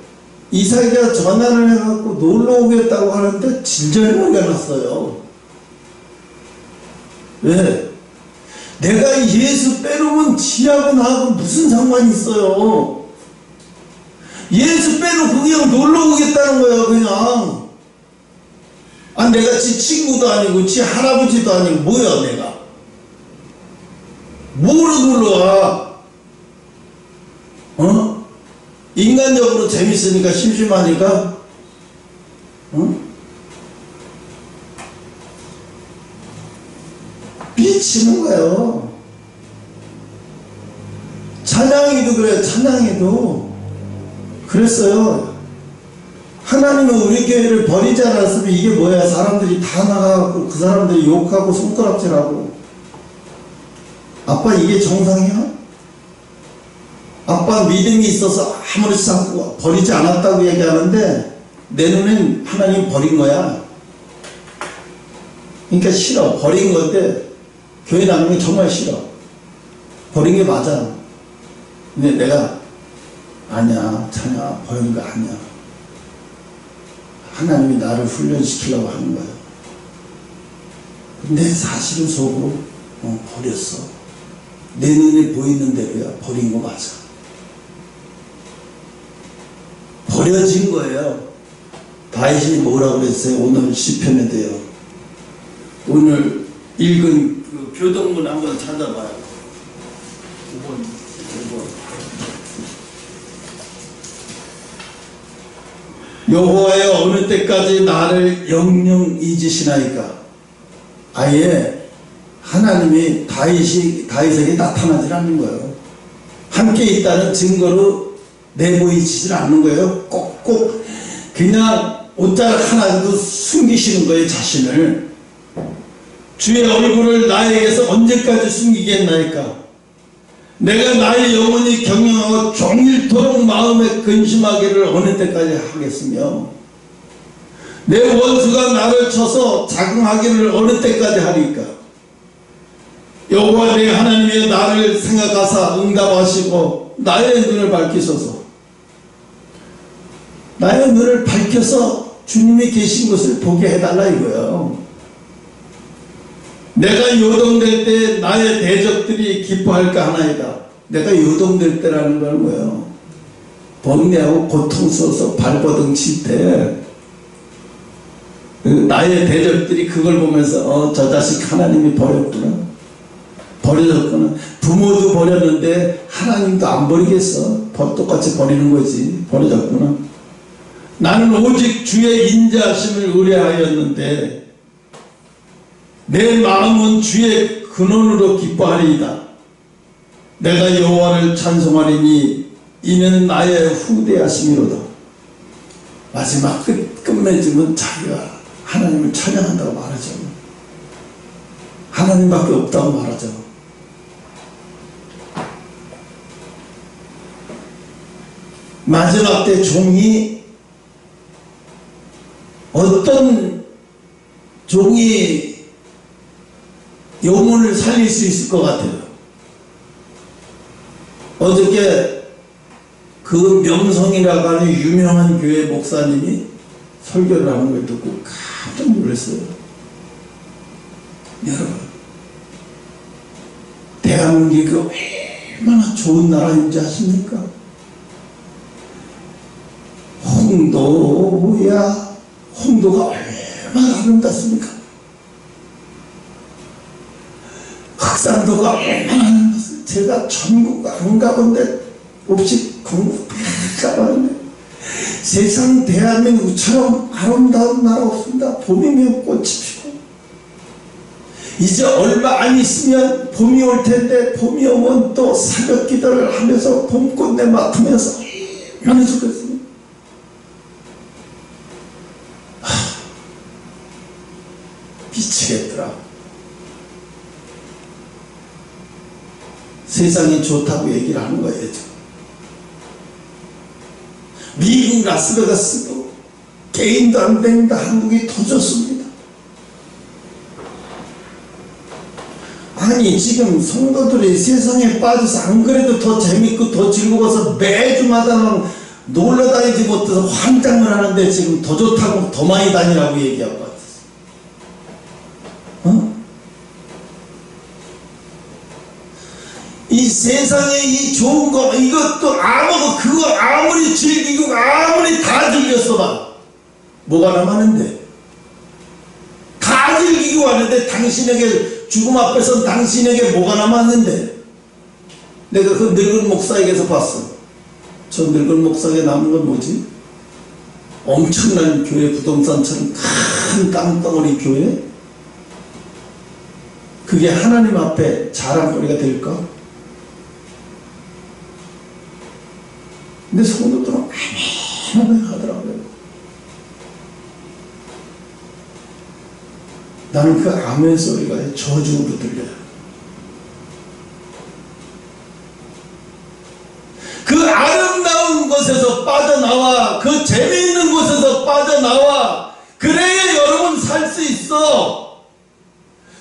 이삭이가 전화를 해갖고 놀러 오겠다고 하는데 진절머리가 났어요. 왜? 내가 예수 빼놓으면 지하고 나하고 무슨 상관이 있어요. 예수 빼놓고 그냥 놀러 오겠다는 거예요. 그냥. 아, 내가 지 친구도 아니고 지 할아버지도 아니고 뭐야 내가. 뭐로 놀러와? 인간적으로 재밌으니까 심심하니까 응? 미치는 거예요. 찬양이도 그래요. 찬양이도 그랬어요. 하나님은 우리 교회를 버리지 않았으면 이게 뭐야. 사람들이 다 나가고 그 사람들이 욕하고 손가락질하고. 아빠 이게 정상이야? 아빠 믿음이 있어서 아무렇지 않고 버리지 않았다고 얘기하는데 내 눈엔 하나님 버린 거야. 그러니까 싫어. 버린 건데 교회 나가는 게 정말 싫어. 버린 게 맞아. 근데 내가 아니야 찬야 버린 거 아니야. 하나님이 나를 훈련시키려고 하는 거야. 근데 사실은 속으로 버렸어. 내 눈에 보이는 대로야. 버린 거 맞아. 버려진 거예요. 다윗이 뭐라고 그랬어요? 오늘 시편에도요. 오늘 읽은 그 교동문 한번 찾아봐요. 5번. 여호와여 어느 때까지 나를 영영 잊으시나이까. 아예 하나님이 다윗에게 나타나질 않는 거예요. 함께 있다는 증거로 내보이지질 않는 거예요. 꼭꼭 그냥 옷자락 하나도 숨기시는 거예요. 자신을. 주의 얼굴을 나에게서 언제까지 숨기겠나이까. 내가 나의 영혼이 경영하고 종일토록 마음에 근심하기를 어느 때까지 하겠으며 내 원수가 나를 쳐서 자긍하기를 어느 때까지 하리까. 여호와 내 하나님이 나를 생각하사 응답하시고 나의 눈을 밝히소서. 나의 눈을 밝혀서 주님이 계신 것을 보게 해달라 이거예요. 내가 요동될 때 나의 대적들이 기뻐할까 하나이다. 내가 요동될 때라는 건 뭐예요? 번뇌하고 고통스러워서 발버둥 칠 때 나의 대적들이 그걸 보면서 저 자식 하나님이 버렸구나. 버려졌구나. 부모도 버렸는데 하나님도 안 버리겠어. 똑같이 버리는 거지. 버려졌구나. 나는 오직 주의 인자하심을 의뢰하였는데 내 마음은 주의 근원으로 기뻐하리이다. 내가 여호와를 찬송하리니 이는 나의 후대하심이로다. 마지막 끝맺음은 자기가 하나님을 찬양한다고 말하죠. 하나님밖에 없다고 말하죠. 마지막 때 종이 어떤 종이 영혼을 살릴 수 있을 것 같아요. 어저께 그 명성이라고 하는 유명한 교회 목사님이 설교를 하는 걸 듣고 깜짝 놀랐어요. 여러분, 대한민국이 얼마나 좋은 나라인지 아십니까? 홍도야, 홍도가 얼마나 아름답습니까? 흑산도가 얼마나 아름답습니까? 제가 전국 안 가본데 없이 전국 다 가봤는데 세상 대한민국처럼 아름다운 나라 없습니다. 봄이면 꽃이 피고 이제 얼마 안 있으면 봄이 올 텐데 봄이 오면 또 새벽 기도를 하면서 봄꽃내 맡으면서 얼마나 좋겠습니까? 미치겠더라. 세상이 좋다고 얘기를 하는 거예요. 미국 라스베가스도 게임도 안 됩니다. 한국이 더 좋습니다. 아니 지금 성도들이 세상에 빠져서 안 그래도 더 재밌고 더 즐거워서 매주마다 놀러 다니지 못해서 환장을 하는데 지금 더 좋다고 더 많이 다니라고 얘기하고 왔어. 이 세상에 이 좋은 거 이것도 그거 아무리 즐기고 아무리 다 즐겼어 봐 뭐가 남았는데 다 즐기고 왔는데 당신에게 죽음 앞에서 당신에게 뭐가 남았는데 내가 그 늙은 목사에게서 봤어. 저 늙은 목사에게 남은 건 뭐지? 엄청난 교회, 부동산처럼 큰 땅덩어리 교회? 그게 하나님 앞에 자랑거리가 될까? 근데 성도들은 아멘 하더라고요. 나는 그 아멘 소리가 저주로 들려요. 그 아름다운 곳에서 빠져나와, 그 재미있는 곳에서 빠져나와, 그래야 여러분 살 수 있어.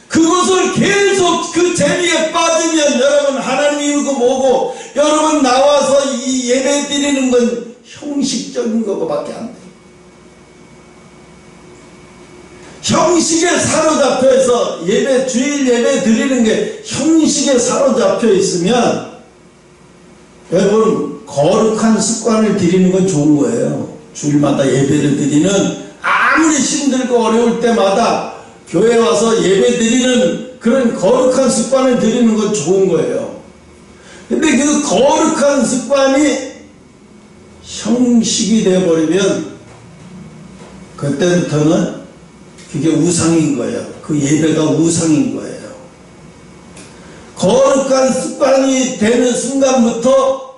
그곳을 계속 그 재미에 빠지면 여러분 하나님이고 뭐고, 여러분 나와서 이 예배 드리는 건 형식적인 거밖에 안 돼. 형식에 사로잡혀서 예배, 주일 예배 드리는 게 형식에 사로잡혀 있으면 여러분 거룩한 습관을 드리는 건 좋은 거예요. 주일마다 예배를 드리는, 아무리 힘들고 어려울 때마다 교회 와서 예배 드리는 그런 거룩한 습관을 드리는 건 좋은 거예요. 근데 그 거룩한 습관이 형식이 되어버리면 그때부터는 그게 우상인 거예요. 그 예배가 우상인 거예요. 거룩한 습관이 되는 순간부터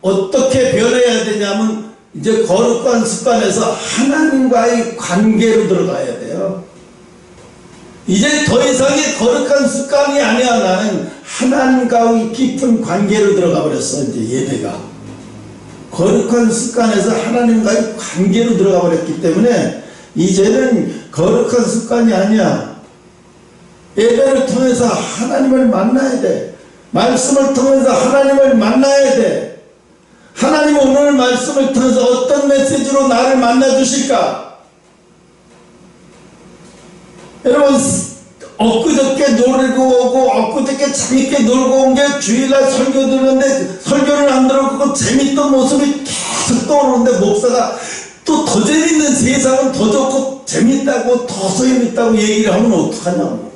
어떻게 변해야 되냐면, 이제 거룩한 습관에서 하나님과의 관계로 들어가야 돼요. 이제 더 이상의 거룩한 습관이 아니야. 나는 하나님과의 깊은 관계로 들어가 버렸어. 이제 예배가 거룩한 습관에서 하나님과의 관계로 들어가 버렸기 때문에 이제는 거룩한 습관이 아니야. 예배를 통해서 하나님을 만나야 돼. 말씀을 통해서 하나님을 만나야 돼. 하나님 오늘 말씀을 통해서 어떤 메시지로 나를 만나 주실까? 여러분, 엊그저께 놀고 오고 엊그저께 재밌게 놀고 온 게 주일날 설교 들었는데 설교는 안 들어보고 재밌던 모습이 계속 떠오르는데, 목사가 또 더 재밌는, 세상은 더 좋고 재밌다고, 더 소용있다고 얘기를 하면 어떡하냐고.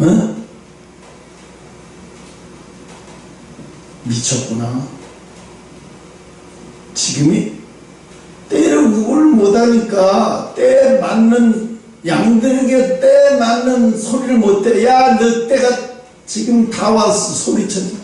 응? 미쳤구나. 지금이 때를 구분을 못하니까 때에 맞는, 양들에게 때에 맞는 소리를 못해. 야, 너 때가 지금 다 왔어. 소리쳐줘.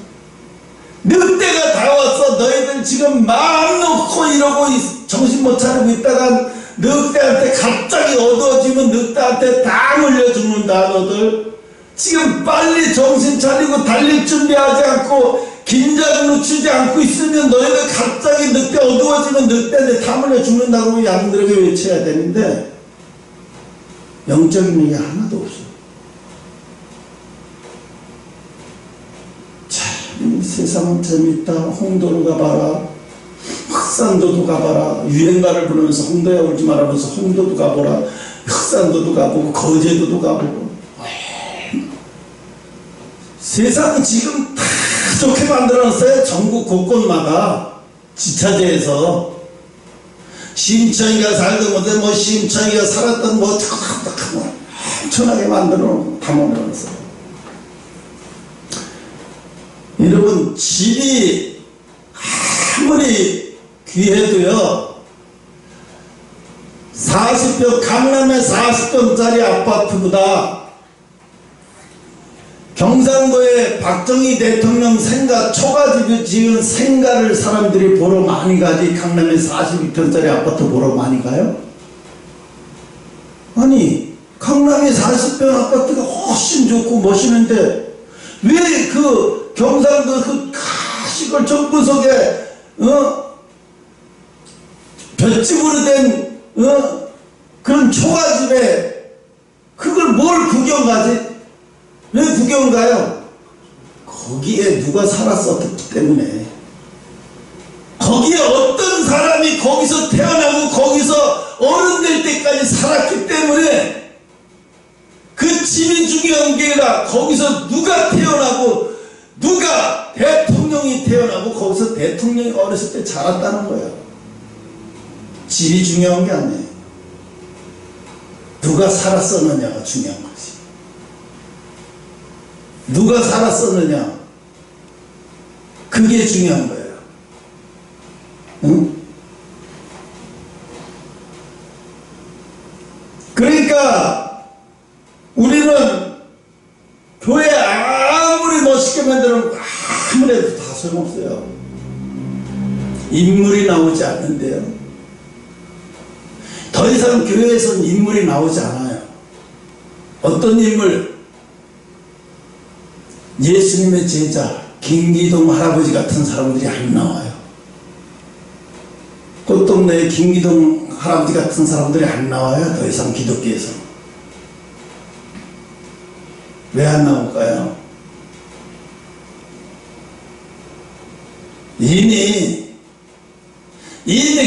너 때가 다 왔어. 너희들 지금 마음 놓고 이러고 정신 못 차리고 있다가 늑대한테 갑자기 어두워지면 늑대한테 다 물려 죽는다. 너들 지금 빨리 정신 차리고 달릴 준비하지 않고 긴장 늦추지 않고 있으면 너희들 갑자기 늑대 어두워지면 늑대한테 다 물려 죽는다고 양들에게 외쳐야 되는데, 영적인 게 하나도 없어. 참 세상은 재밌다. 홍도로 가봐라, 흑산도도 가봐라. 유행가를 부르면서 홍도야 울지 말아면서 홍도도 가보라, 흑산도도 가보고 거제도도 가보고. 세상은 지금 다 좋게 만들어놨어요. 전국 곳곳마다 지차제에서. 심청이가 살던 곳에 뭐 심청이가 살았던 뭐 엄청나게 담아놓았어요. 여러분, 집이 아무리 귀해도요, 40평, 강남의 40평짜리 아파트보다 경상도의 박정희 대통령 생가, 초가집을 지은 생가를 사람들이 보러 많이 가지, 강남의 42평짜리 아파트 보러 많이 가요? 아니, 강남의 40평 아파트가 훨씬 좋고 멋있는데 왜 그 경상도 그 시골 정부석에 볏집으로 된 그런 초가집에 그걸 뭘 구경 가지? 왜 구경 가요? 거기에 누가 살았었기 때문에. 거기에 어떤 사람이 거기서 태어나고 거기서 어른 될 때까지 살았기 때문에 그 집이 중요한 게 아니라 거기서 누가 태어나고 누가 대통령이 태어나고 거기서 대통령이 어렸을 때 자랐다는 거예요. 집이 중요한 게 아니에요. 누가 살았었느냐가 중요한 거지. 누가 살았었느냐, 그게 중요한 거예요. 응? 그러니까 우리는 교회 아무리 멋있게 만들면 아무리 해도 다 소용없어요. 인물이 나오지 않는데요. 더 이상 교회에서는 인물이 나오지 않아요. 어떤 인물? 예수님의 제자 김기동 할아버지 같은 사람들이 안 나와요. 꽃동네에 김기동 할아버지 같은 사람들이 안 나와요. 더 이상 기독교에서. 왜 안 나올까요? 이미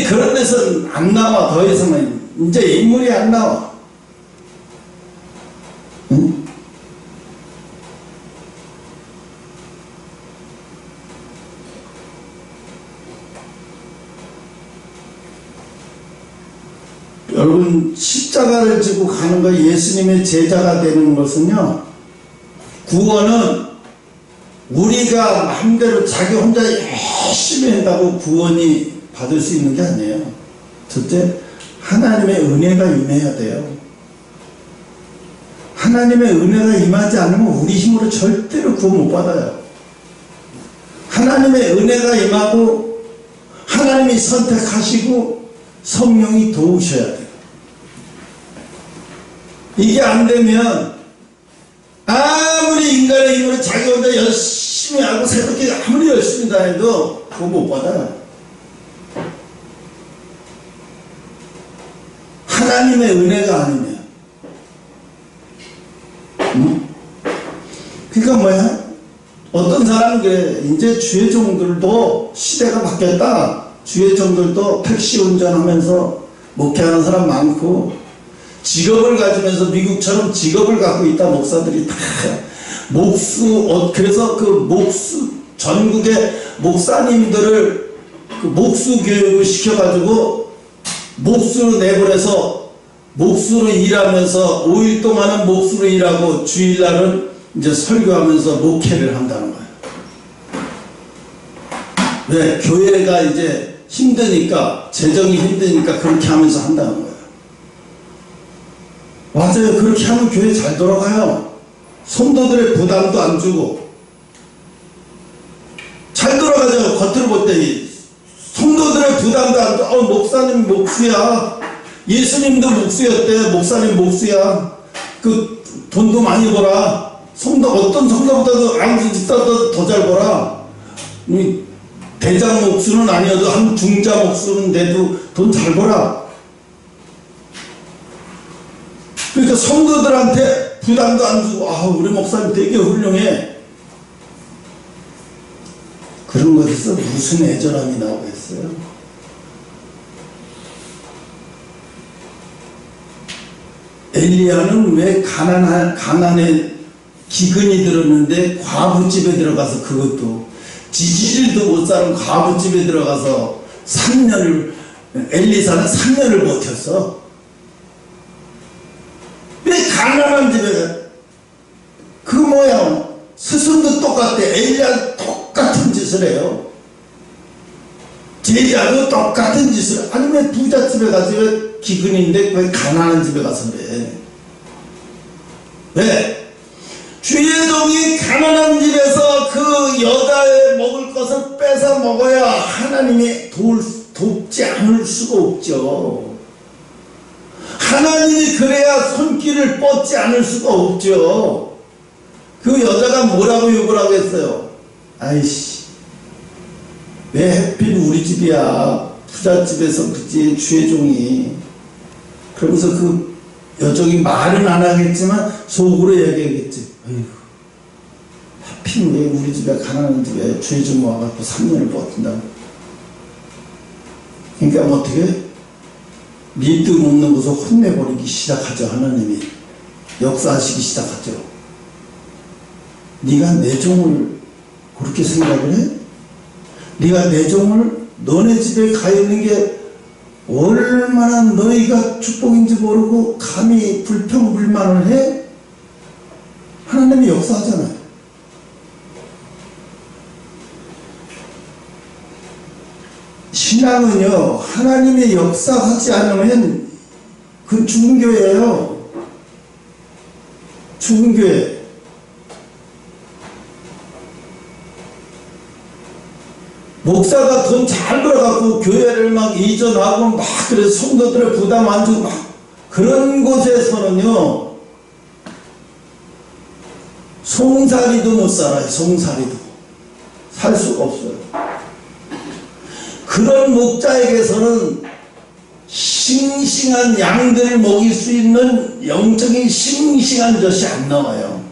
그런 데서는 안 나와. 더 이상은 이제 인물이 안 나와. 응? 여러분, 십자가를 지고 가는 거, 예수님의 제자가 되는 것은요, 구원은 우리가 마음대로 자기 혼자 열심히 한다고 구원이 받을 수 있는 게 아니에요. 첫째, 하나님의 은혜가 임해야 돼요. 하나님의 은혜가 임하지 않으면 우리 힘으로 절대로 구원 못 받아요. 하나님의 은혜가 임하고 하나님이 선택하시고 성령이 도우셔야 돼요. 이게 안 되면 아무리 인간의 힘으로 자기 혼자 열심히 하고 새롭게 아무리 열심히 다해도 그거 못 받아요. 하나님의 은혜가 아니면. 그러니까 뭐야? 어떤 사람은 그래. 이제 주의 종들도 시대가 바뀌었다. 주의 종들도 택시 운전하면서 목회하는 사람 많고, 직업을 가지면서 미국처럼 직업을 갖고 있다. 목사들이 다 그래서 전국의 목사님들을 목수 교육을 시켜가지고 목수로 내보내서 목수로 일하면서 5일 동안은 목수로 일하고 주일날은 이제 설교하면서 목회를 한다는 거예요. 왜? 교회가 이제 힘드니까, 재정이 힘드니까 그렇게 하면서 한다는 거예요. 맞아요. 그렇게 하면 교회 잘 돌아가요. 성도들의 부담도 안 주고 잘 돌아가죠. 겉으로 볼 때 성도들의 부담도 안 주고, 목사님 목수야, 예수님도 목수였대, 목사님 목수야, 그 돈도 많이 벌어, 어떤 성도보다도 아무 집사보다 더 잘 벌어, 대장 목수는 아니어도 한 중자 목수는 돼도 돈 잘 벌어. 그러니까 성도들한테 부담도 안 주고, 우리 목사님 되게 훌륭해. 그런 것에서 무슨 애절함이 나오겠어요? 엘리야는 왜 가난에 기근이 들었는데 과부집에 들어가서, 그것도 지지질도 못 사는 과부집에 들어가서 3년을, 엘리사는 3년을 버텼어. 왜 가난한 집에, 스승도 똑같아. 엘리야 똑같은 짓을 해요. 제자도 똑같은 짓을. 아니 왜 부잣집에 가서 왜 기근인데 왜 가난한 집에 가서 그래? 왜? 주의 종이 가난한 집에서 그 여자의 먹을 것을 뺏어 먹어야 하나님이 돕지 않을 수가 없죠. 하나님이 그래야 손길을 뻗지 않을 수가 없죠. 그 여자가 뭐라고 욕을 하겠어요? 아이씨, 왜 하필 우리 집이야? 부잣집에서 그지, 주의 종이. 그러면서 그 여종이 말은 안 하겠지만 속으로 얘기하겠지. 아이고, 하필 왜 우리 집에, 가난한 집에 주의 종 와갖고 3년을 버틴다고. 그러니까 뭐 어떻게? 밑도 묻는 것을 혼내버리기 시작하죠. 하나님이 역사하시기 시작하죠. 네가 내 종을 그렇게 생각을 해? 네가 내 종을 너네 집에 가 있는 게 얼마나 너희가 축복인지 모르고 감히 불평불만을 해? 하나님이 역사하잖아요. 신앙은요, 하나님의 역사하지 않으면 그건 죽은 교회예요. 죽은 교회. 목사가 돈 잘 벌어갖고 교회를 막 이전하고 막 그래서 성도들의 부담 안 주고 막 그런 곳에서는요, 송사리도 못 살아요. 송사리도 살 수가 없어요. 그런 목자에게서는 싱싱한 양들을 먹일 수 있는 영적인 싱싱한 젖이 안 나와요.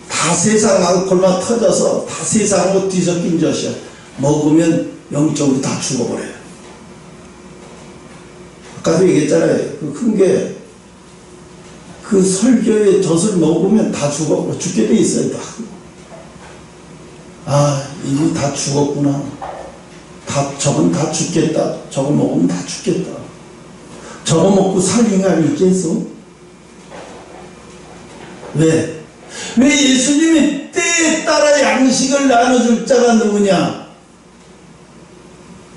다 세상하고 골마 터져서 다 세상하고 뒤섞인 젖이야. 먹으면 영적으로 다 죽어버려요. 아까도 얘기했잖아요. 그 큰 게 그 설교의 젖을 먹으면 다 죽게 돼 있어요. 다. 아, 이미 다 죽었구나. 저건 다 죽겠다. 저거 먹으면 다 죽겠다. 저거 먹고 살 인간이 있겠어? 왜? 왜 예수님이 때에 따라 양식을 나눠줄 자가 누구냐?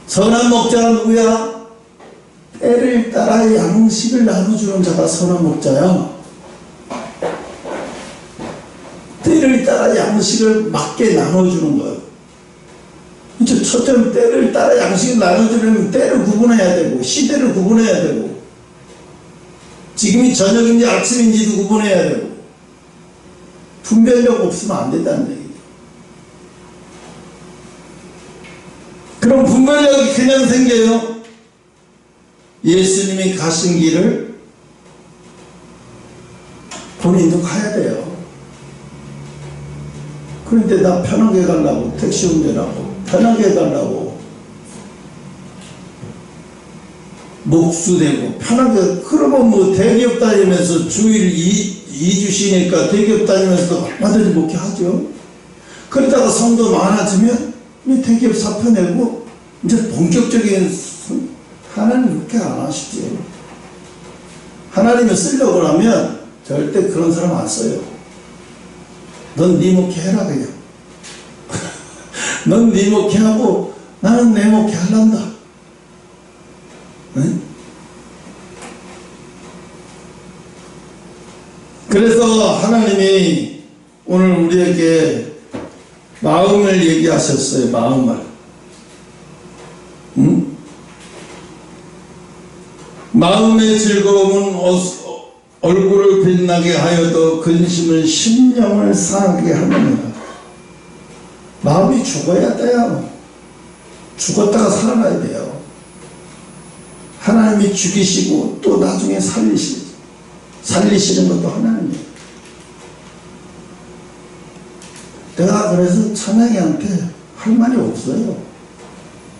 선한 목자가 누구야? 때를 따라 양식을 나눠주는 자가 선한 목자야. 때를 따라 양식을 맞게 나눠주는 거예요. 첫째는 때를 따라 양식을 나눠주려면 때를 구분해야 되고 시대를 구분해야 되고 지금이 저녁인지 아침인지도 구분해야 되고 분별력 없으면 안 된다는 얘기죠. 그럼 분별력이 그냥 생겨요? 예수님이 가신 길을 본인도 가야 돼요. 그런데 나 편하게 가려고 택시 운전하고 편하게 가려고 목수되고 편하게 그러면 뭐 대기업 다니면서 주일 2주 쉬니까 대기업 다니면서 얼마든지 먹게 하죠. 그러다가 성도 많아지면 이 대기업 사표 내고 이제 본격적인 하나님 그렇게 안 하시죠. 하나님을 쓰려고 하면 절대 그런 사람 안 써요. 넌 네 목회 해라 그냥. 넌 네 목회 하고 나는 내 목회 하란다. 응? 그래서 하나님이 오늘 우리에게 마음을 얘기하셨어요. 마음을. 응? 마음의 즐거움은 얼굴을 빛나게 하여도 근심은 심령을 상하게 하느니라. 마음이 죽어야 돼요. 죽었다가 살아나야 돼요. 하나님이 죽이시고 또 나중에 살리시는 것도 하나님이에요. 내가 그래서 찬양이한테 할 말이 없어요.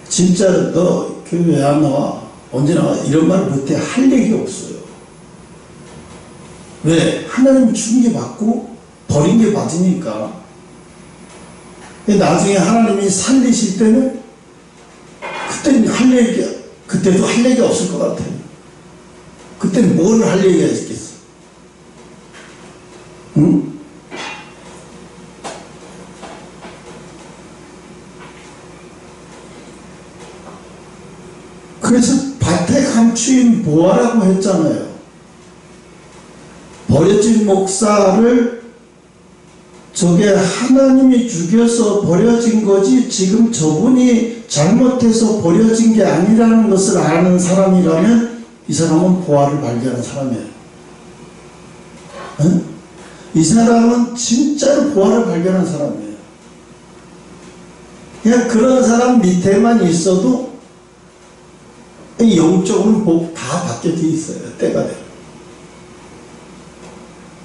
진짜 너 교회 왜 안 나와? 언제 나와? 이런 말 못해. 할 얘기 없어요. 왜? 하나님 준 게 맞고 버린 게 맞으니까. 나중에 하나님이 살리실 때는 그때도 할 얘기가 없을 것 같아요. 그때는 뭘 할 얘기가 있겠어? 응? 그래서 밭에 감추인 보화라고 했잖아요. 버려진 목사를 저게 하나님이 죽여서 버려진 거지 지금 저분이 잘못해서 버려진 게 아니라는 것을 아는 사람이라면 이 사람은 보화를 발견한 사람이에요. 응? 이 사람은 진짜로 보화를 발견한 사람이에요. 그냥 그런 사람 밑에만 있어도 영적으로는 복 다 받게 돼 있어요. 때가 돼요.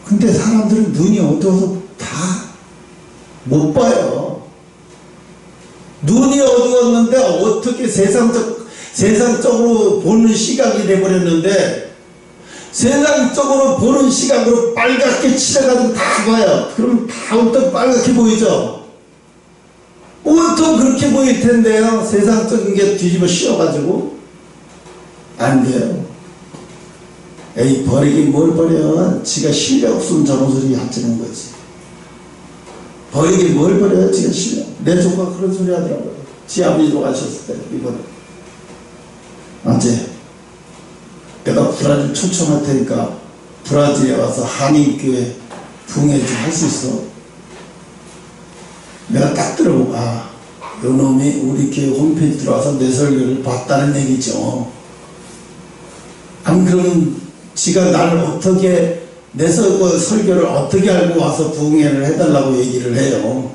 근데 사람들은 눈이 어두워서 다 못 봐요. 눈이 어두웠는데 어떻게 세상적으로 보는 시각이 돼버렸는데 세상적으로 보는 시각으로 빨갛게 칠해가지고 다 봐요. 그럼 다 온통 빨갛게 보이죠? 온통 그렇게 보일 텐데요. 세상적인 게 뒤집어 씌워가지고 안 돼요. 에이, 버리긴 뭘 버려. 지가 실력 없으면 저런 소리 하치는 거지. 버리긴 뭘 버려요. 지가 실력. 내 조카 그런 소리 하더라고요. 지 아버지 돌아가셨을 때, 이번에. 아재, 내가 브라질 초청할 테니까 브라질에 와서 한인교회 부흥회 좀 할 수 있어? 내가 딱 들어보고, 아, 요 놈이 우리 교회 홈페이지 들어와서 내 설교를 봤다는 얘기죠. 안 그러면 지가 나를 어떻게, 내 설교를 어떻게 알고 와서 부흥회를 해달라고 얘기를 해요.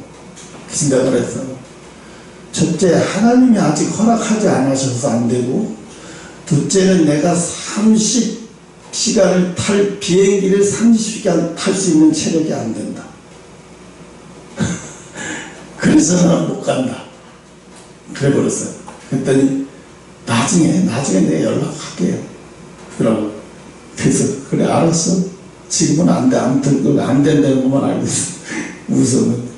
그 생각을 했어. 첫째, 하나님이 아직 허락하지 않으셔서 안 되고, 둘째는 내가 30시간을 비행기를 30시간 탈 수 있는 체력이 안 된다. 그래서 나는 못 간다. 그래 버렸어요. 그랬더니 나중에 내가 연락할게요. 그러고 그래서 그래 알았어. 지금은 안 돼. 아무튼 그거 안 된다는 것만 알고 있어. 웃으면.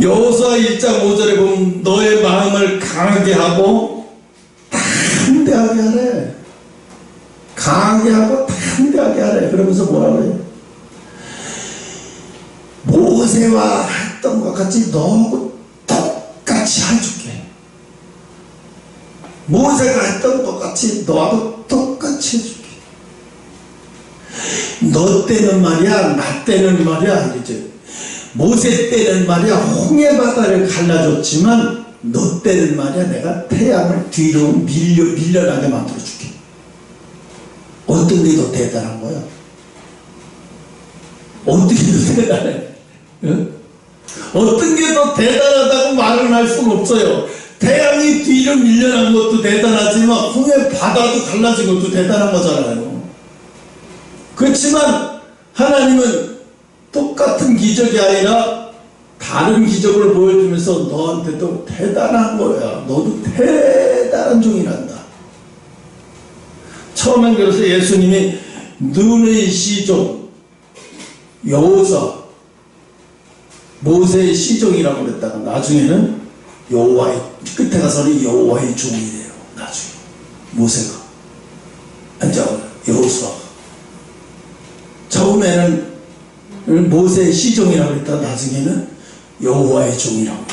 여호수아 1장 5절에 보면 너의 마음을 강하게 하고 담대하게 하래. 강하게 하고 담대하게 하래. 그러면서 뭐라 그래요? 모세와 했던 것 같이 너하고 똑같이 해줄게. 모세가 했던 것 같이 너하고 똑같이 해줄게. 너 때는 말이야, 나 때는 말이야, 이러죠. 모세 때는 말이야, 홍해바다를 갈라줬지만, 너 때는 말이야, 내가 태양을 뒤로 밀려나게 만들어줄게. 어떤 게 더 대단한 거야? 어떤 게 더 대단해? 응? 어떤 게 더 대단하다고 말은 할 수는 없어요. 태양이 뒤로 밀려난 것도 대단하지만, 홍해바다도 갈라진 것도 대단한 거잖아요. 그렇지만 하나님은 똑같은 기적이 아니라 다른 기적을 보여주면서 너한테도 대단한 거야. 너도 대단한 종이란다. 처음엔 그래서 예수님이 눈의 시종 여호수아 모세의 시종이라고 그랬다가 나중에는 여호와의 끝에 가서는 여호와의 종이래요. 나중에 모세가 아니 여호수아 처음에는 모세의 시종이라고 했다가 나중에는 여호와의 종이라고.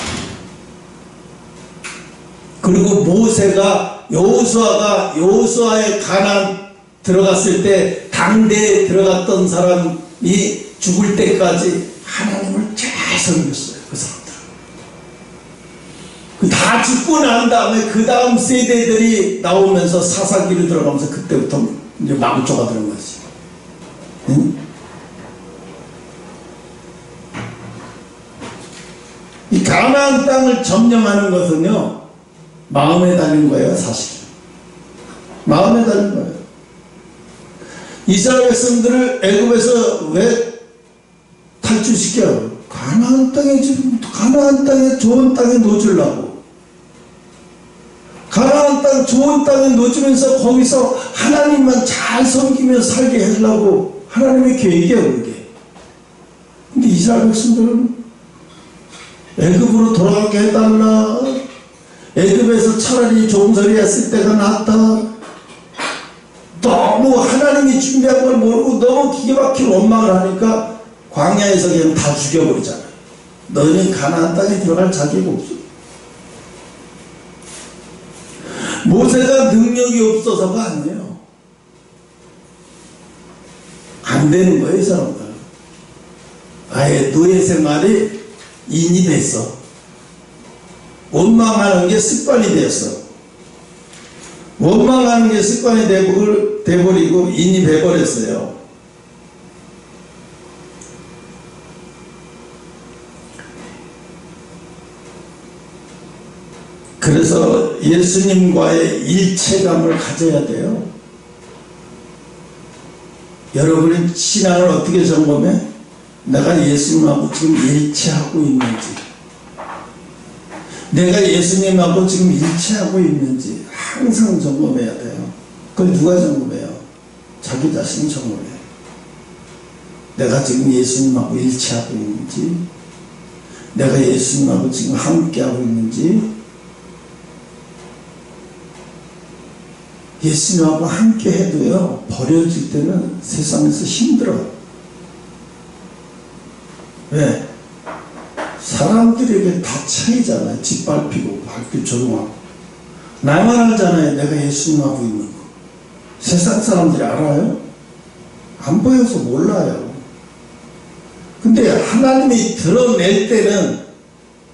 그리고 모세가 여호수아의 가나안 들어갔을 때 당대에 들어갔던 사람이 죽을 때까지 하나님을 잘 섬겼어요. 그 사람들. 다 죽고 난 다음에 그 다음 세대들이 나오면서 사사기로 들어가면서 그때부터 이제 망조가 되는 거지. 응? 이 가나안 땅을 점령하는 것은요 마음에 달린 거예요. 사실 마음에 달린 거예요. 이스라엘 백성들을 애굽에서 왜 탈출시켜? 가나안 땅에 좋은 땅에 놓으려고. 가나안 땅 좋은 땅에 놓으면서 거기서 하나님만 잘 섬기며 살게 하려고 하나님의 계획이에요, 그게. 근데 이스라엘 백성들은 애굽으로 돌아가게 해달라. 애굽에서 차라리 종살이 했을 때가 낫다. 너무 하나님이 준비한 걸 모르고 너무 기가 막힌 원망을 하니까 광야에서 그냥 다 죽여버리잖아요. 너희는 가나안 땅에 들어갈 자격이 없어. 모세가 능력이 없어서가 아니에요. 안 되는 거예요, 이 사람들. 아예 노예 생활이 인이 됐어. 원망하는 게 습관이 되었어. 원망하는 게 습관이 돼버리고 인이 돼버렸어요. 그래서 예수님과의 일체감을 가져야 돼요. 여러분의 신앙을 어떻게 점검해? 내가 예수님하고 지금 일체하고 있는지, 내가 예수님하고 지금 일체하고 있는지 항상 점검해야 돼요. 그걸 누가 점검해요? 자기 자신이 점검해요. 내가 지금 예수님하고 일체하고 있는지, 내가 예수님하고 지금 함께하고 있는지. 예수님하고 함께 해도요, 버려질 때는 세상에서 힘들어. 왜? 사람들에게 다 차이잖아요. 짓밟히고 발길 조롱하고. 나만 알잖아요. 내가 예수님 하고 있는 거. 세상 사람들이 알아요? 안 보여서 몰라요. 근데 하나님이 드러낼 때는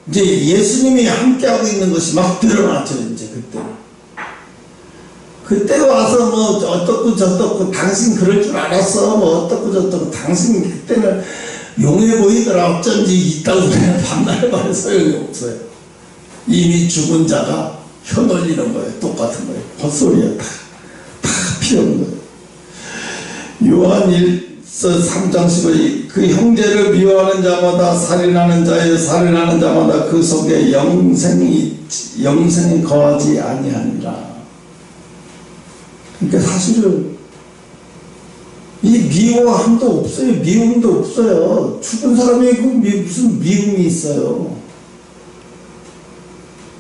이제 예수님이 함께하고 있는 것이 막 드러나죠. 이제 그때 와서 뭐 어떻고 저떻고 당신 그럴 줄 알았어 뭐 어떻고 저떻고 당신 그때는 용해 보이더라 어쩐지 있다고 그냥 밤낮에 말해 소용이 없어요. 이미 죽은 자가 혀 놀리는 거예요. 똑같은 거예요. 헛소리야. 다 피하는 거예요. 요한 1서 3장 15절 그 형제를 미워하는 자마다 살인하는 자의 살인하는 자마다 그 속에 영생이 거하지 아니하니라. 그러니까 사실은 이 미워함도 없어요. 미움도 없어요. 죽은 사람이 무슨 미움이 있어요.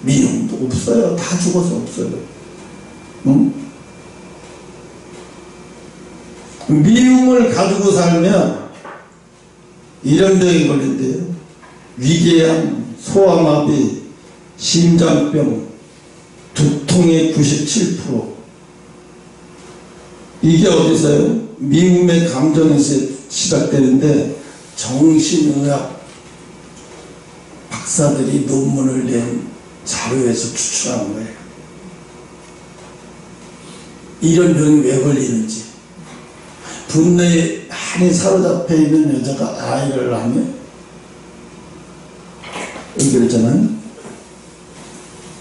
미움도 없어요. 다 죽어서 없어요. 응? 미움을 가지고 살면 이런 병이 걸린대요. 위궤양, 소아마비, 심장병, 두통의 97%. 이게 어디서요? 미움의 감정에서 시작되는데 정신의학 박사들이 논문을 낸 자료에서 추출한 거예요. 이런 병이 왜 걸리는지. 분노에 많이 사로잡혀 있는 여자가 아이를 낳으면 그랬잖아요.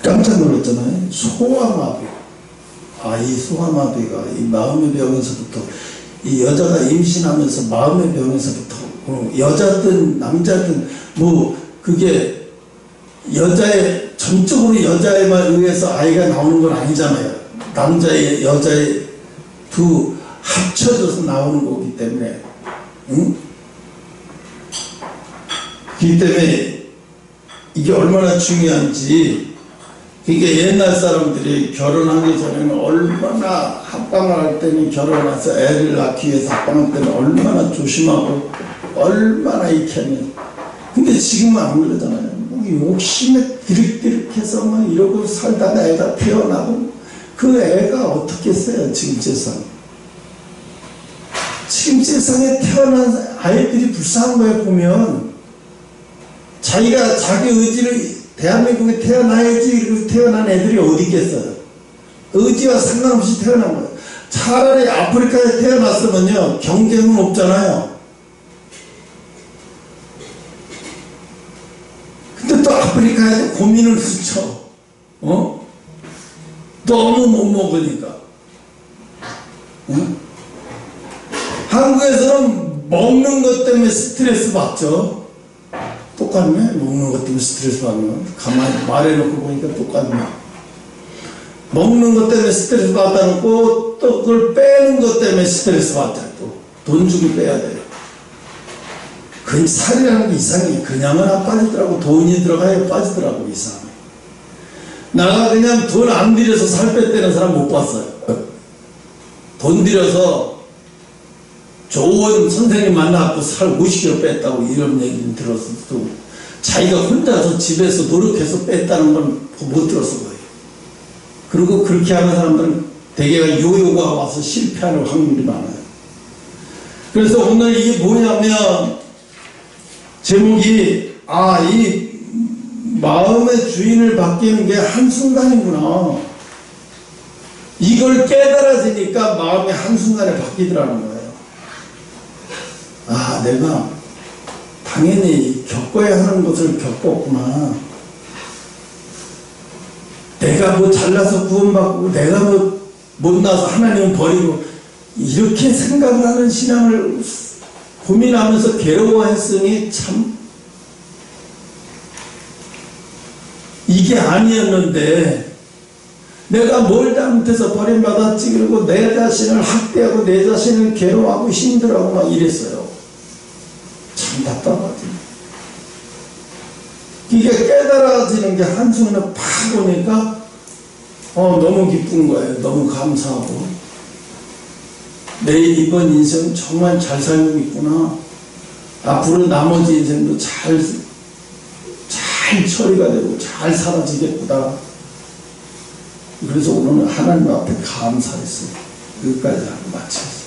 깜짝 놀랐잖아요. 소아마비. 이 소아마비가 이 마음의 병에서부터 이 여자가 임신하면서 마음의 병에서부터 여자든 남자든 뭐 그게 여자의 전적으로 여자에만 의해서 아이가 나오는 건 아니잖아요. 남자의 여자의 두 합쳐져서 나오는 거기 때문에 응? 그렇기 때문에 이게 얼마나 중요한지. 그러니까 옛날 사람들이 결혼하기 전에는 얼마나 합방을 할 때는 결혼해서 애를 낳기 위해서 합방할 때는 얼마나 조심하고 얼마나 이렇게 하면. 근데 지금은 안 그러잖아요. 뭐 욕심에 디륵디륵해서 막 이러고 살다가 애가 태어나고 그 애가 어떻게 써요. 지금 세상. 지금 세상에 태어난 아이들이 불쌍한 거예요. 보면 자기가 자기 의지를 대한민국에 태어나야지 이러고 태어난 애들이 어디 있겠어요. 의지와 상관없이 태어난 거예요. 차라리 아프리카에 태어났으면요 경쟁은 없잖아요. 근데 또 아프리카에서 고민을 스쳐. 너무 못 먹으니까. 한국에서는 먹는 것 때문에 스트레스 받죠. 똑같네. 먹는 것 때문에 스트레스 받는. 가만히 말해놓고 보니까 똑같네. 먹는 것 때문에 스트레스 받다 놓고 또 그걸 빼는 것 때문에 스트레스 받자. 또 돈 주고 빼야 돼요. 그 살이라는 게 이상해. 그냥은 안 빠지더라고. 돈이 들어가야 빠지더라고. 이상해. 나가 그냥 돈 안 들여서 살 뺐다는 사람 못 봤어요. 돈 들여서 좋은 선생님 만나고 살 50kg 뺐다고 이런 얘기는 들었어. 또 자기가 혼자서 집에서 노력해서 뺐다는 건 못 들었어 거예요. 그리고 그렇게 하는 사람들은 대개가 요요가 와서 실패하는 확률이 많아요. 그래서 오늘 이게 뭐냐면 제목이 이 마음의 주인을 바뀌는 게 한순간이구나. 이걸 깨달아지니까 마음이 한순간에 바뀌더라는 거예요. 내가 당연히 겪어야 하는 것을 겪었구나. 내가 뭐 잘나서 구원받고 내가 뭐 못나서 하나님은 버리고 이렇게 생각을 하는 신앙을 고민하면서 괴로워했으니 참 이게 아니었는데 내가 뭘 잘못해서 버림받았지. 그리고 내 자신을 학대하고 내 자신을 괴로워하고 힘들어하고 막 이랬어요. 참 답답하지. 이게 깨달아지는 게 한순간에 팍 오니까 너무 기쁜 거예요. 너무 감사하고 내 이번 인생 정말 잘 살고 있구나. 앞으로 나머지 인생도 잘 잘 처리가 되고 잘 사라지겠구나. 그래서 오늘 하나님 앞에 감사했어요. 여기까지 하고 마치겠습니다.